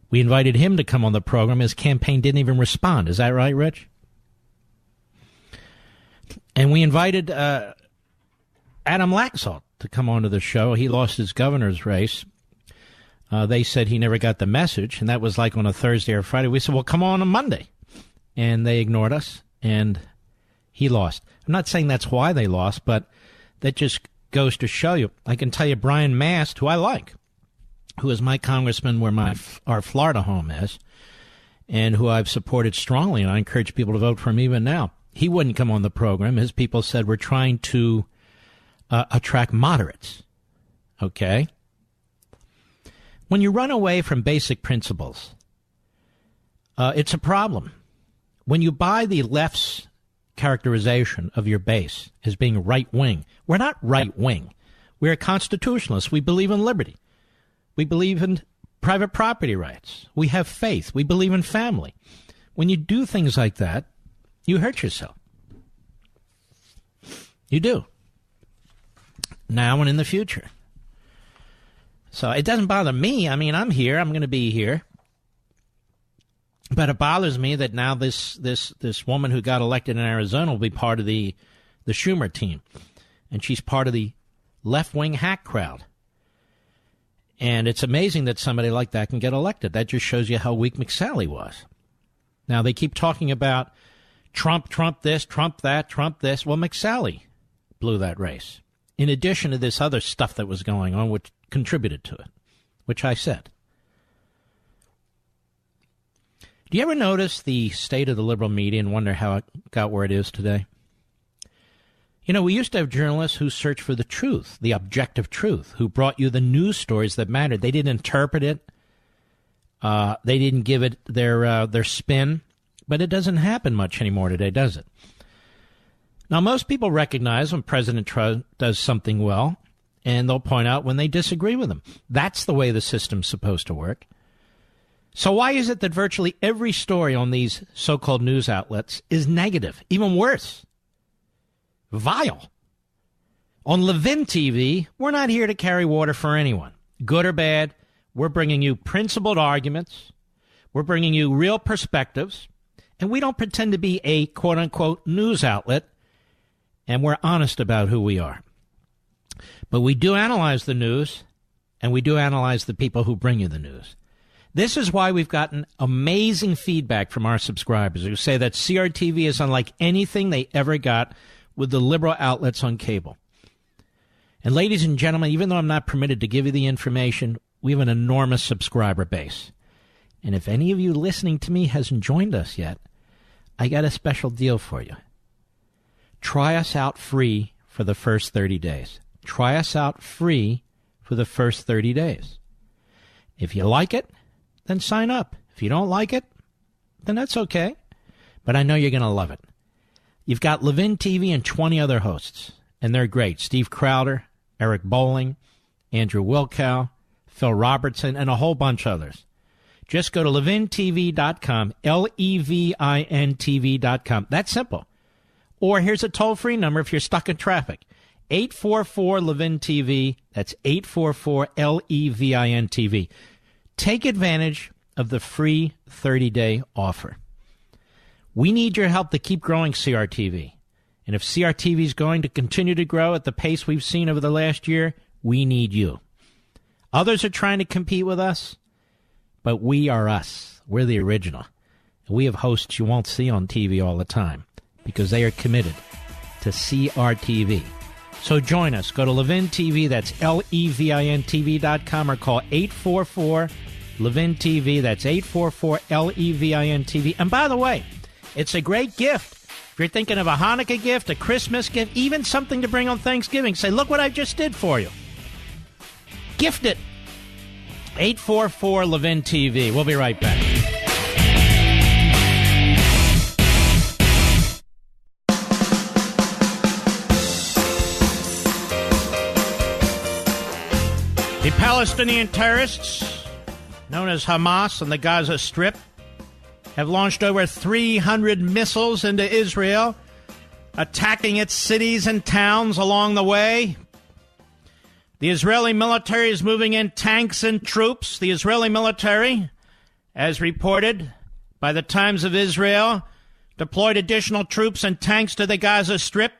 we invited him to come on the program. His campaign didn't even respond. Is that right, Rich? And we invited Adam Laxalt to come onto the show. He lost his governor's race. They said he never got the message, and that was like on a Thursday or Friday. We said, well, come on Monday. And they ignored us, and he lost. I'm not saying that's why they lost, but that just goes to show you. I can tell you Brian Mast, who I like, who is my congressman where our Florida home is, and who I've supported strongly, and I encourage people to vote for him even now. He wouldn't come on the program. His people said we're trying to attract moderates. okay? When you run away from basic principles, it's a problem. When you buy the left's characterization of your base as being right-wing, we're not right-wing. We're constitutionalists. We believe in liberty. We believe in private property rights. We have faith. We believe in family. When you do things like that, you hurt yourself. You do. Now and in the future. So it doesn't bother me. I mean, I'm here. I'm going to be here. But it bothers me that now this woman who got elected in Arizona will be part of the Schumer team. And she's part of the left-wing hack crowd. And it's amazing that somebody like that can get elected. That just shows you how weak McSally was. Now, they keep talking about Trump this, Trump that, Trump this. Well, McSally blew that race, in addition to this other stuff that was going on, which contributed to it, which I said. Do you ever notice the state of the liberal media and wonder how it got where it is today? You know, we used to have journalists who searched for the truth, the objective truth, who brought you the news stories that mattered. They didn't interpret it. They didn't give it their spin. But it doesn't happen much anymore today, does it? Now, most people recognize when President Trump does something well, and they'll point out when they disagree with him. That's the way the system's supposed to work. So why is it that virtually every story on these so-called news outlets is negative, even worse? Vile. On Levin TV, we're not here to carry water for anyone. Good or bad, we're bringing you principled arguments. We're bringing you real perspectives. And we don't pretend to be a quote-unquote news outlet. And we're honest about who we are. But we do analyze the news, and we do analyze the people who bring you the news. This is why we've gotten amazing feedback from our subscribers who say that CRTV is unlike anything they ever got with the liberal outlets on cable. And ladies and gentlemen, even though I'm not permitted to give you the information, we have an enormous subscriber base. And if any of you listening to me hasn't joined us yet, I got a special deal for you. Try us out free for the first 30 days. Try us out free for the first 30 days. If you like it, then sign up. If you don't like it, then that's okay. But I know you're going to love it. You've got Levin TV and 20 other hosts, and they're great. Steve Crowder, Eric Bolling, Andrew Wilkow, Phil Robertson, and a whole bunch others. Just go to levintv.com, LEVIN-TV.com. That's simple. Or here's a toll-free number if you're stuck in traffic. 844-LEVIN-TV. That's 844-LEVIN-TV. Take advantage of the free 30-day offer. We need your help to keep growing CRTV. And if CRTV is going to continue to grow at the pace we've seen over the last year, we need you. Others are trying to compete with us, but we are us. We're the original. And we have hosts you won't see on TV all the time because they are committed to CRTV. So join us. Go to Levin TV, that's LEVIN-TV.com, or call 844-LEVIN-TV, that's 844-LEVIN-TV. And by the way, it's a great gift. If you're thinking of a Hanukkah gift, a Christmas gift, even something to bring on Thanksgiving, say, look what I just did for you. Gift it. 844-LEVIN-TV. We'll be right back. The Palestinian terrorists, known as Hamas on the Gaza Strip, have launched over 300 missiles into Israel, attacking its cities and towns along the way. The Israeli military is moving in tanks and troops. The Israeli military, as reported by the Times of Israel, deployed additional troops and tanks to the Gaza Strip,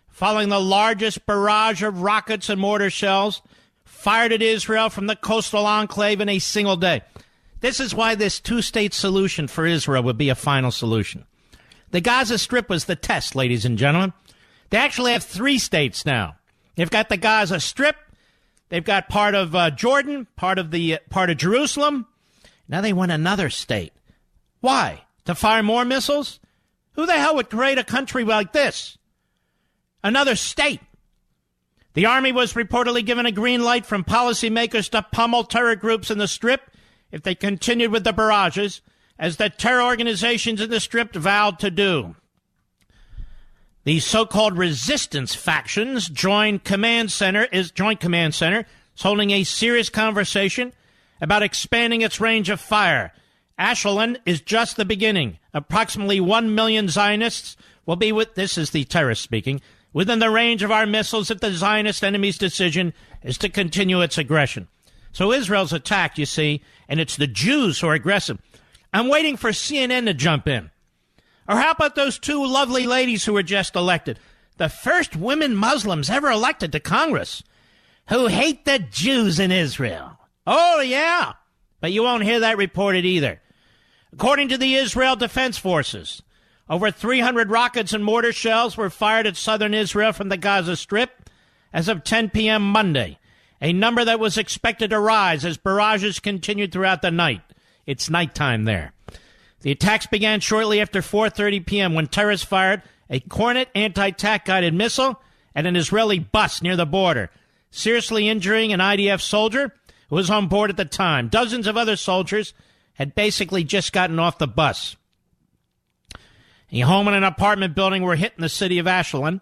following the largest barrage of rockets and mortar shells fired at Israel from the coastal enclave in a single day. This is why this two-state solution for Israel would be a final solution. The Gaza Strip was the test, ladies and gentlemen. They actually have 3 states now. They've got the Gaza Strip. They've got part of Jordan, part of Jerusalem. Now they want another state. Why? To fire more missiles? Who the hell would create a country like this? Another state. The Army was reportedly given a green light from policymakers to pummel terror groups in the Strip if they continued with the barrages, as the terror organizations in the Strip vowed to do. The so-called resistance factions Joint Command Center is holding a serious conversation about expanding its range of fire. Ashkelon is just the beginning. Approximately 1 million Zionists will be this is the terrorist speaking, within the range of our missiles if the Zionist enemy's decision is to continue its aggression. So Israel's attacked, you see, and it's the Jews who are aggressive. I'm waiting for CNN to jump in. Or how about those two lovely ladies who were just elected? The first women Muslims ever elected to Congress who hate the Jews in Israel. Oh, yeah. But you won't hear that reported either. According to the Israel Defense Forces, over 300 rockets and mortar shells were fired at southern Israel from the Gaza Strip as of 10 p.m. Monday, a number that was expected to rise as barrages continued throughout the night. It's nighttime there. The attacks began shortly after 4:30 p.m. when terrorists fired a Kornet anti-tank guided missile at an Israeli bus near the border, seriously injuring an IDF soldier who was on board at the time. Dozens of other soldiers had basically just gotten off the bus. A home and an apartment building were hit in the city of Ashkelon,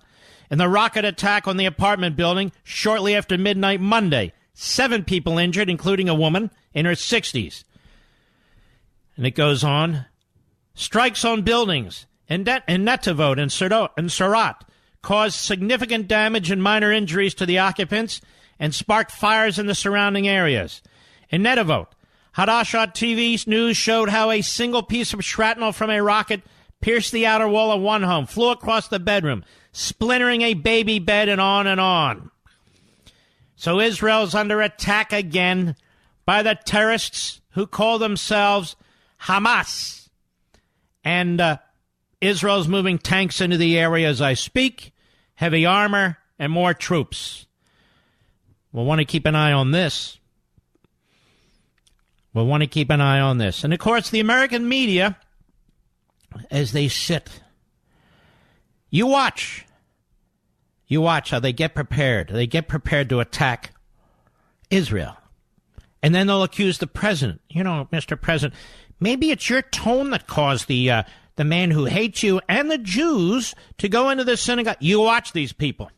and the rocket attack on the apartment building shortly after midnight Monday. 7 people injured, including a woman in her 60s. And it goes on. Strikes on buildings in Netivot and Surat caused significant damage and minor injuries to the occupants and sparked fires in the surrounding areas. In Netivot, Hadashat TV News showed how a single piece of shrapnel from a rocket pierced the outer wall of one home, flew across the bedroom, splintering a baby bed, and on and on. So Israel's under attack again by the terrorists who call themselves Hamas. And Israel's moving tanks into the area as I speak, heavy armor, and more troops. We'll want to keep an eye on this. And, of course, the American media, as they sit, you watch how they get prepared. They get prepared to attack Israel. And then they'll accuse the president. You know, Mr. President, maybe it's your tone that caused the man who hates you and the Jews to go into the synagogue. You watch these people.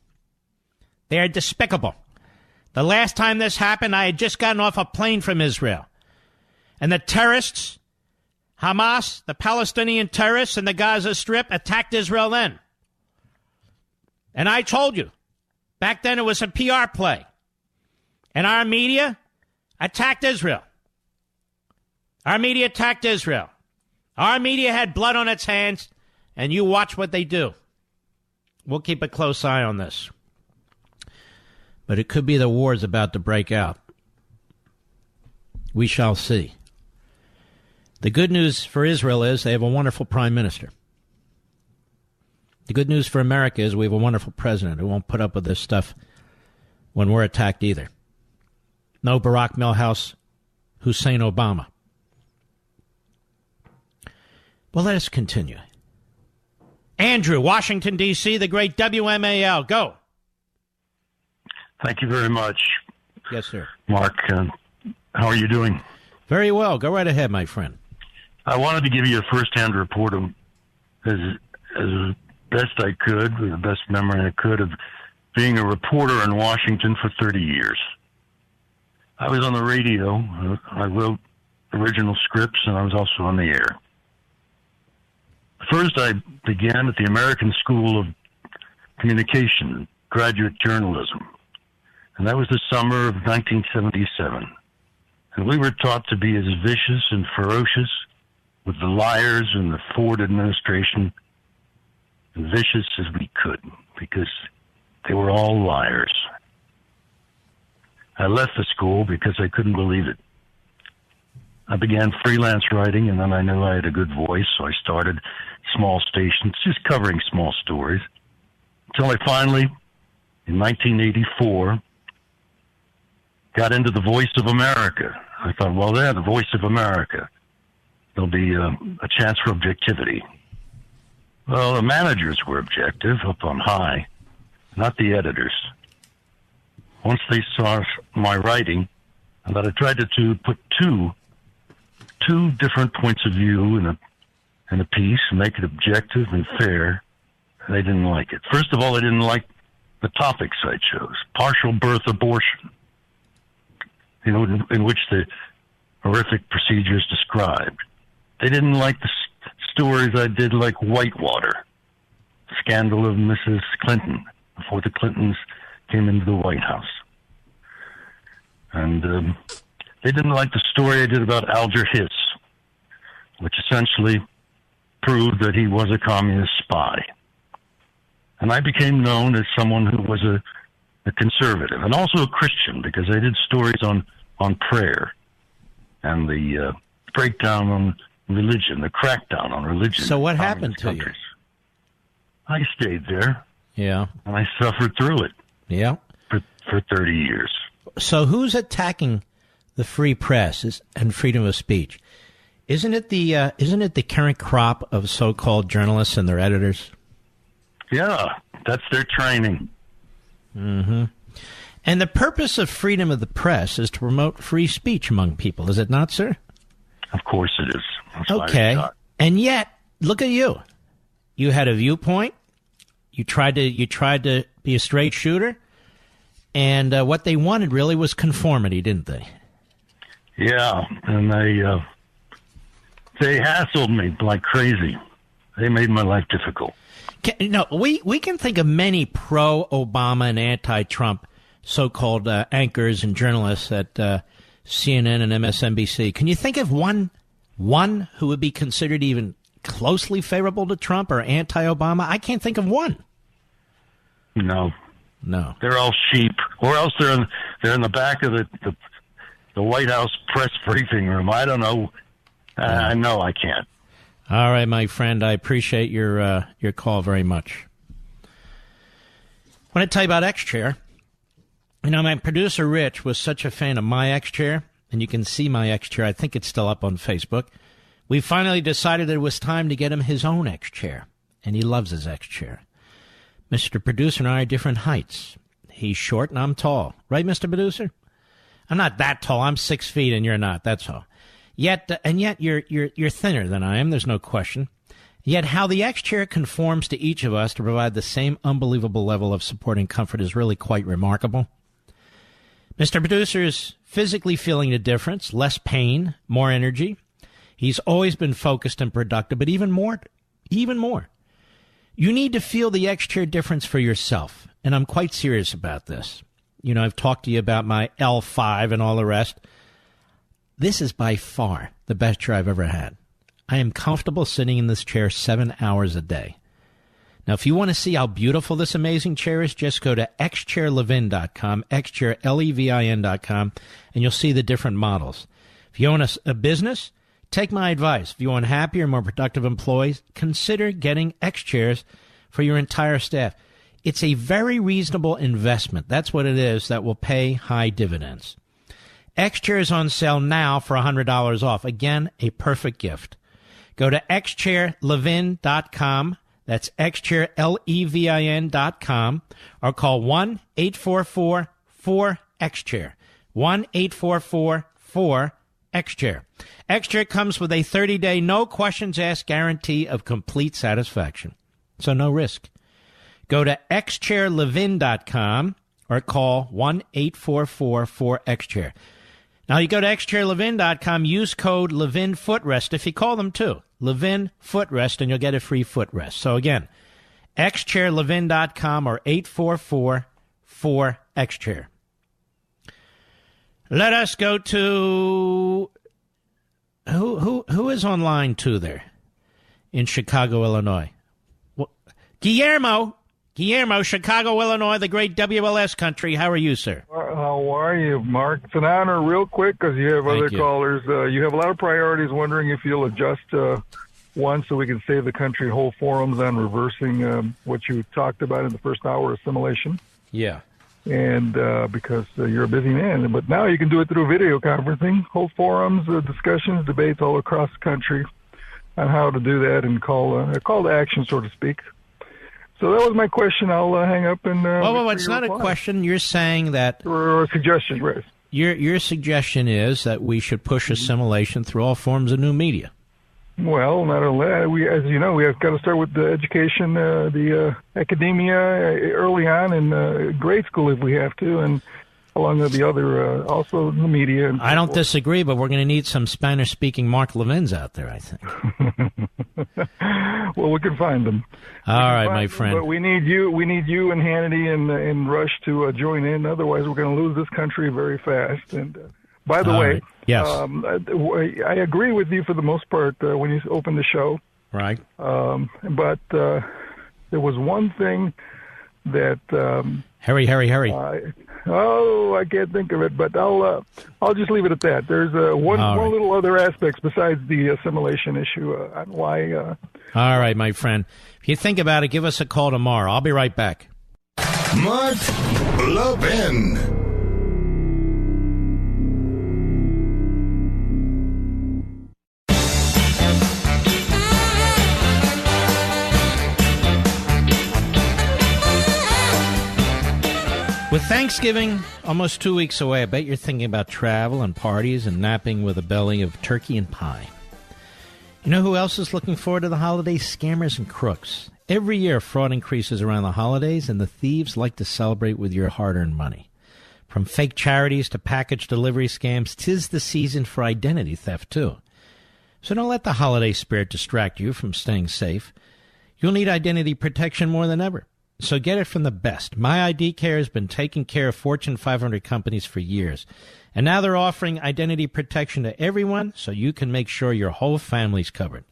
They are despicable. The last time this happened, I had just gotten off a plane from Israel. And the terrorists, Hamas, the Palestinian terrorists in the Gaza Strip, attacked Israel then. And I told you, back then it was a PR play. And our media attacked Israel. Our media attacked Israel. Our media had blood on its hands, and you watch what they do. We'll keep a close eye on this. But it could be the war's about to break out. We shall see. The good news for Israel is they have a wonderful prime minister. The good news for America is we have a wonderful president who won't put up with this stuff when we're attacked either. No Barack Milhouse, Hussein Obama. Well, let us continue. Andrew, Washington, D.C., the great WMAL. Go. Thank you very much. Yes, sir. Mark, how are you doing? Very well. Go right ahead, my friend. I wanted to give you a first-hand report of, as best I could, with the best memory I could, of being a reporter in Washington for 30 years. I was on the radio. I wrote original scripts, and I was also on the air. First, I began at the American School of Communication, graduate journalism. And that was the summer of 1977. And we were taught to be as vicious and ferocious with the liars in the Ford administration, vicious as we could, because they were all liars. I left the school because I couldn't believe it. I began freelance writing, and then I knew I had a good voice, so I started small stations, just covering small stories, until I finally, in 1984, got into the Voice of America. I thought, well, the Voice of America. There'll be a chance for objectivity. Well, the managers were objective up on high, not the editors. once they saw my writing, and that I tried to put two different points of view in a piece, and make it objective and fair, they didn't like it. First of all, they didn't like the topics I chose. Partial birth abortion, in which the horrific procedures described. They didn't like the stories I did, like Whitewater, scandal of Mrs. Clinton, before the Clintons came into the White House. And they didn't like the story I did about Alger Hiss, which essentially proved that he was a communist spy. And I became known as someone who was a conservative and also a Christian, because I did stories on prayer and the breakdown on religion, the crackdown on religion. So what happened to you? I stayed there. Yeah. And I suffered through it. Yeah. For 30 years. So who's attacking the free press and freedom of speech? Isn't it the current crop of so-called journalists and their editors? Yeah, that's their training. Mm-hmm. And the purpose of freedom of the press is to promote free speech among people, is it not, sir? Of course it is. That's okay. And yet, look at you. You had a viewpoint. You tried to be a straight shooter. And what they wanted really was conformity, didn't they? Yeah, and they hassled me like crazy. They made my life difficult. We can think of many pro-Obama and anti-Trump so-called anchors and journalists at CNN and MSNBC. Can you think of one who would be considered even closely favorable to Trump or anti-Obama? I can't think of one. No. They're all sheep, or else they're in the back of the White House press briefing room. I don't know. No, I can't. All right, my friend. I appreciate your call very much. I want to tell you about X-Chair. My producer Rich was such a fan of my X-Chair, and you can see my X-Chair. I think it's still up on Facebook. We finally decided that it was time to get him his own X-Chair, and he loves his X-Chair. Mr. Producer and I are different heights. He's short and I'm tall. Right, Mr. Producer? I'm not that tall. I'm 6 feet and you're not. That's all. Yet you're thinner than I am. There's no question. Yet how the X-Chair conforms to each of us to provide the same unbelievable level of support and comfort is really quite remarkable. Mr. Producer is physically feeling the difference. Less pain, more energy. He's always been focused and productive, but even more. You need to feel the X-Chair difference for yourself, and I'm quite serious about this. I've talked to you about my L5 and all the rest. This is by far the best chair I've ever had. I am comfortable sitting in this chair 7 hours a day. Now, if you want to see how beautiful this amazing chair is, just go to xchairlevin.com, xchairlevin.com, and you'll see the different models. If you own a business, take my advice. If you want happier, more productive employees, consider getting X-Chairs for your entire staff. It's a very reasonable investment. That's what it is that will pay high dividends. X-Chair is on sale now for $100 off. Again, a perfect gift. Go to xchairlevin.com. That's xchairlevin.com, or call 1-844-4XChair. 1-844-4XChair. X-Chair comes with a 30-day, no questions asked guarantee of complete satisfaction. So no risk. Go to xchairlevin.com or call 1-844-4XChair. Now you go to xchairlevin.com, use code Levin Footrest if you call them too. Levin Footrest, and you'll get a free footrest. So again, xchairlevin.com or 844-4XChair. Let us go to who is on line 2 there in Chicago, Illinois. Guillermo, Chicago, Illinois, the great WLS country. How are you, sir? How are you, Mark? It's an honor, real quick, because you have other callers. You have a lot of priorities. Wondering if you'll adjust one so we can save the country whole forums on reversing what you talked about in the first hour, assimilation. Yeah. And because you're a busy man. But now you can do it through video conferencing, whole forums, discussions, debates all across the country on how to do that and call to action, so to speak. So that was my question. I'll hang up and. Well, it's not reply. A question. You're saying that. Or a suggestion, right? Your suggestion is that we should push assimilation through all forms of new media. Well, not only that, as you know, we have got to start with the education, the academia early on in grade school if we have to, and along with the other, also the media. And I don't disagree, but we're going to need some Spanish-speaking Mark Levins out there, I think. Well, we can find them. All right, my friend. But we need you and Hannity and Rush to join in. Otherwise, we're going to lose this country very fast. And by the way, right. Yes. I agree with you for the most part when you opened the show. Right. But there was one thing that. Hurry. I can't think of it, but I'll just leave it at that. There's one little other aspects besides the assimilation issue on why. All right, my friend. If you think about it, give us a call tomorrow. I'll be right back. Mark Levin. With Thanksgiving almost 2 weeks away, I bet you're thinking about travel and parties and napping with a belly of turkey and pie. You know who else is looking forward to the holidays? Scammers and crooks. Every year, fraud increases around the holidays, and the thieves like to celebrate with your hard-earned money. From fake charities to package delivery scams, 'tis the season for identity theft, too. So don't let the holiday spirit distract you from staying safe. You'll need identity protection more than ever. So get it from the best. My ID Care has been taking care of Fortune 500 companies for years. And now they're offering identity protection to everyone so you can make sure your whole family's covered.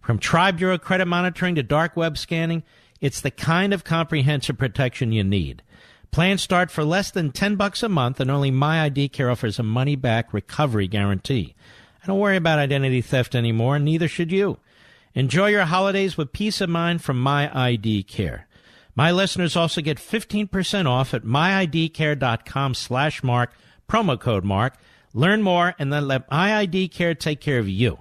From Tri-Bureau credit monitoring to dark web scanning, it's the kind of comprehensive protection you need. Plans start for less than $10 a month, and only My ID Care offers a money-back recovery guarantee. I don't worry about identity theft anymore, and neither should you. Enjoy your holidays with peace of mind from My ID Care. My listeners also get 15% off at myidcare.com/Mark, promo code Mark. Learn more and then let My ID Care take care of you.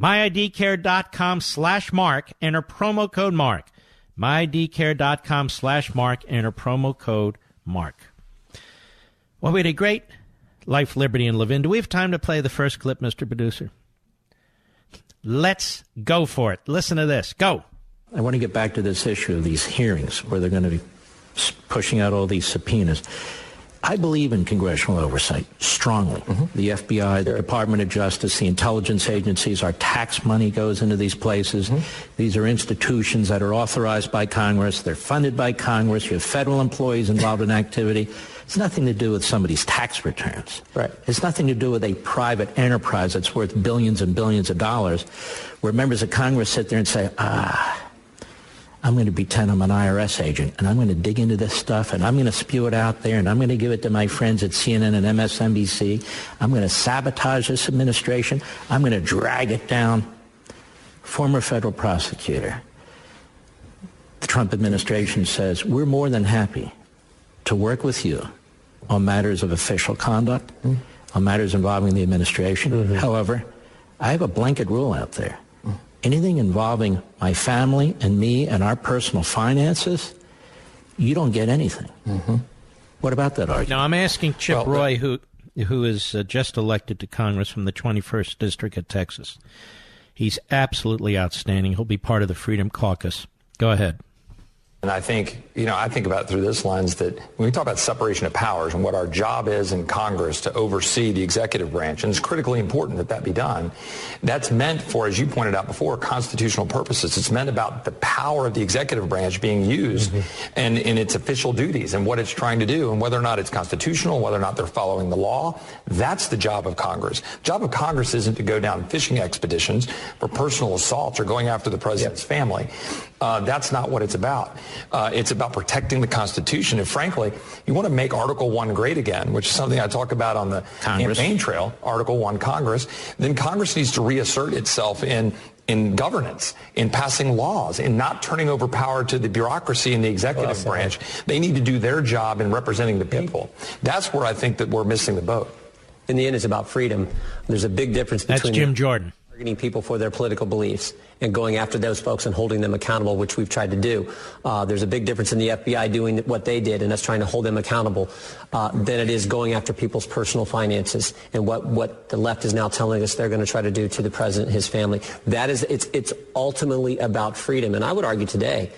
myidcare.com/Mark, enter promo code Mark. myidcare.com/Mark, enter promo code Mark. Well, we had a great Life, Liberty, and Levin. Do we have time to play the first clip, Mr. Producer? Let's go for it. Listen to this. Go. I want to get back to this issue of these hearings where they're going to be pushing out all these subpoenas. I believe in congressional oversight strongly. The FBI, the Department of Justice, the intelligence agencies, our tax money goes into these places. These are institutions that are authorized by Congress. They're funded by Congress. You have federal employees involved in activity. It's nothing to do with somebody's tax returns. Right. It's nothing to do with a private enterprise that's worth billions and billions of dollars, where members of Congress sit there and say, I'm going to pretend I'm an IRS agent, and I'm going to dig into this stuff, and I'm going to spew it out there, and I'm going to give it to my friends at CNN and MSNBC. I'm going to sabotage this administration. I'm going to drag it down. Former federal prosecutor. The Trump administration says, we're more than happy to work with you on matters of official conduct, on matters involving the administration. However, I have a blanket rule out there. Anything involving my family and me and our personal finances, you don't get anything. What about that argument? Now, I'm asking Chip Roy, who is just elected to Congress from the 21st District of Texas. He's absolutely outstanding. He'll be part of the Freedom Caucus. Go ahead. And I think, I think about it through this lens that when we talk about separation of powers and what our job is in Congress to oversee the executive branch, and it's critically important that that be done, that's meant for, as you pointed out before, constitutional purposes. It's meant about the power of the executive branch being used and in its official duties and what it's trying to do and whether or not it's constitutional, whether or not they're following the law. That's the job of Congress. The job of Congress isn't to go down fishing expeditions for personal assaults or going after the president's family. That's not what it's about. It's about protecting the Constitution. And frankly, you want to make Article 1 great again, which is something I talk about on the campaign trail, Article 1 Congress, then Congress needs to reassert itself in governance, in passing laws, in not turning over power to the bureaucracy and the executive branch. They need to do their job in representing the people. That's where I think that we're missing the boat. In the end, it's about freedom. There's a big difference between... That's Jim Jordan. Targeting people for their political beliefs and going after those folks and holding them accountable, which we've tried to do. There's a big difference in the FBI doing what they did and us trying to hold them accountable than it is going after people's personal finances and what the left is now telling us they're going to try to do to the president and his family. That is, it's ultimately about freedom. And I would argue today,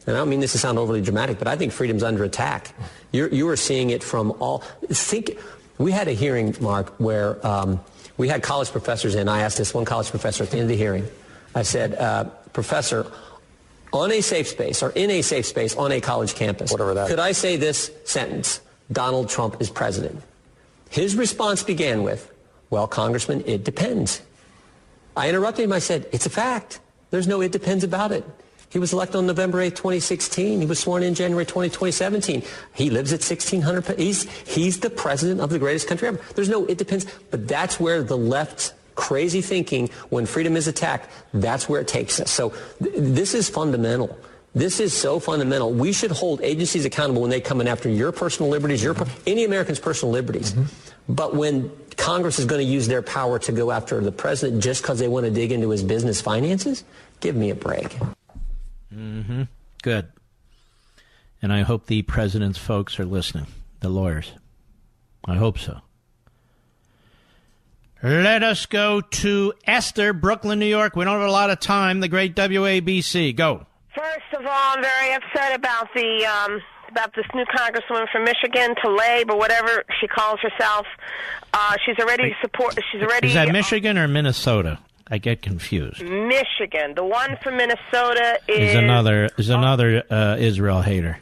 and I don't mean this to sound overly dramatic, but I think freedom's under attack. You are seeing it from all. We had a hearing, Mark, where we had college professors in. I asked this one college professor at the end of the hearing. I said, Professor, on a safe space or in a safe space on a college campus, whatever that, could I say this sentence, Donald Trump is president? His response began with, well, Congressman, it depends. I interrupted him. I said, it's a fact. There's no it depends about it. He was elected on November 8th, 2016. He was sworn in January 2017. He lives at 1,600. He's the president of the greatest country ever. There's no it depends. But that's where the left's crazy thinking, when freedom is attacked, that's where it takes us. So this is fundamental. This is so fundamental. We should hold agencies accountable when they come in after your personal liberties, any American's personal liberties. Mm-hmm. But when Congress is going to use their power to go after the president just because they want to dig into his business finances, give me a break. Mm-hmm. Good. And I hope the president's folks are listening, the lawyers. I hope so. Let us go to Esther, Brooklyn, New York. We don't have a lot of time. The great WABC. Go. First of all, I'm very upset about this new congresswoman from Michigan, Tlaib, or whatever she calls herself. She's already. Is that Michigan or Minnesota? I get confused. Michigan. The one from Minnesota is another Israel hater.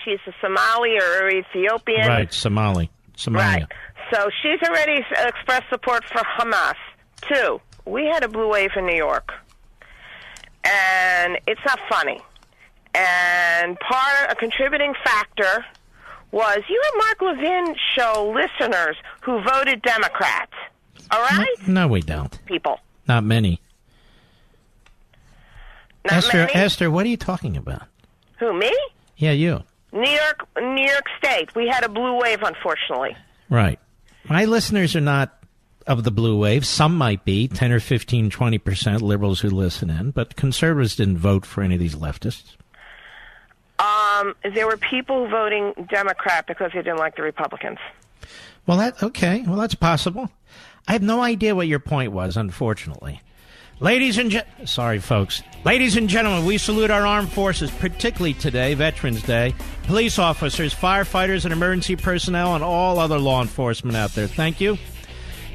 She's a Somali or Ethiopian. Right, Somalia. Right. So she's already expressed support for Hamas. 2, we had a blue wave in New York, and it's not funny. And a contributing factor was you and Mark Levin show listeners who voted Democrat. All right? No, we don't. People. Not many. Not many? Esther, what are you talking about? Who, me? Yeah, you. New York State. We had a blue wave, unfortunately. Right. My listeners are not of the blue wave. Some might be, 10 or 15, 20% liberals who listen in, but conservatives didn't vote for any of these leftists. There were people voting Democrat because they didn't like the Republicans. Well, that's possible. I have no idea what your point was, unfortunately. Ladies and gentlemen, we salute our armed forces, particularly today, Veterans Day, police officers, firefighters, and emergency personnel, and all other law enforcement out there. Thank you.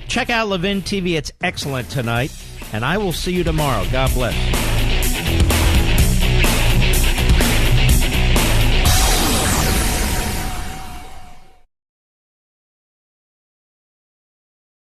Check out Levin TV. It's excellent tonight, and I will see you tomorrow. God bless.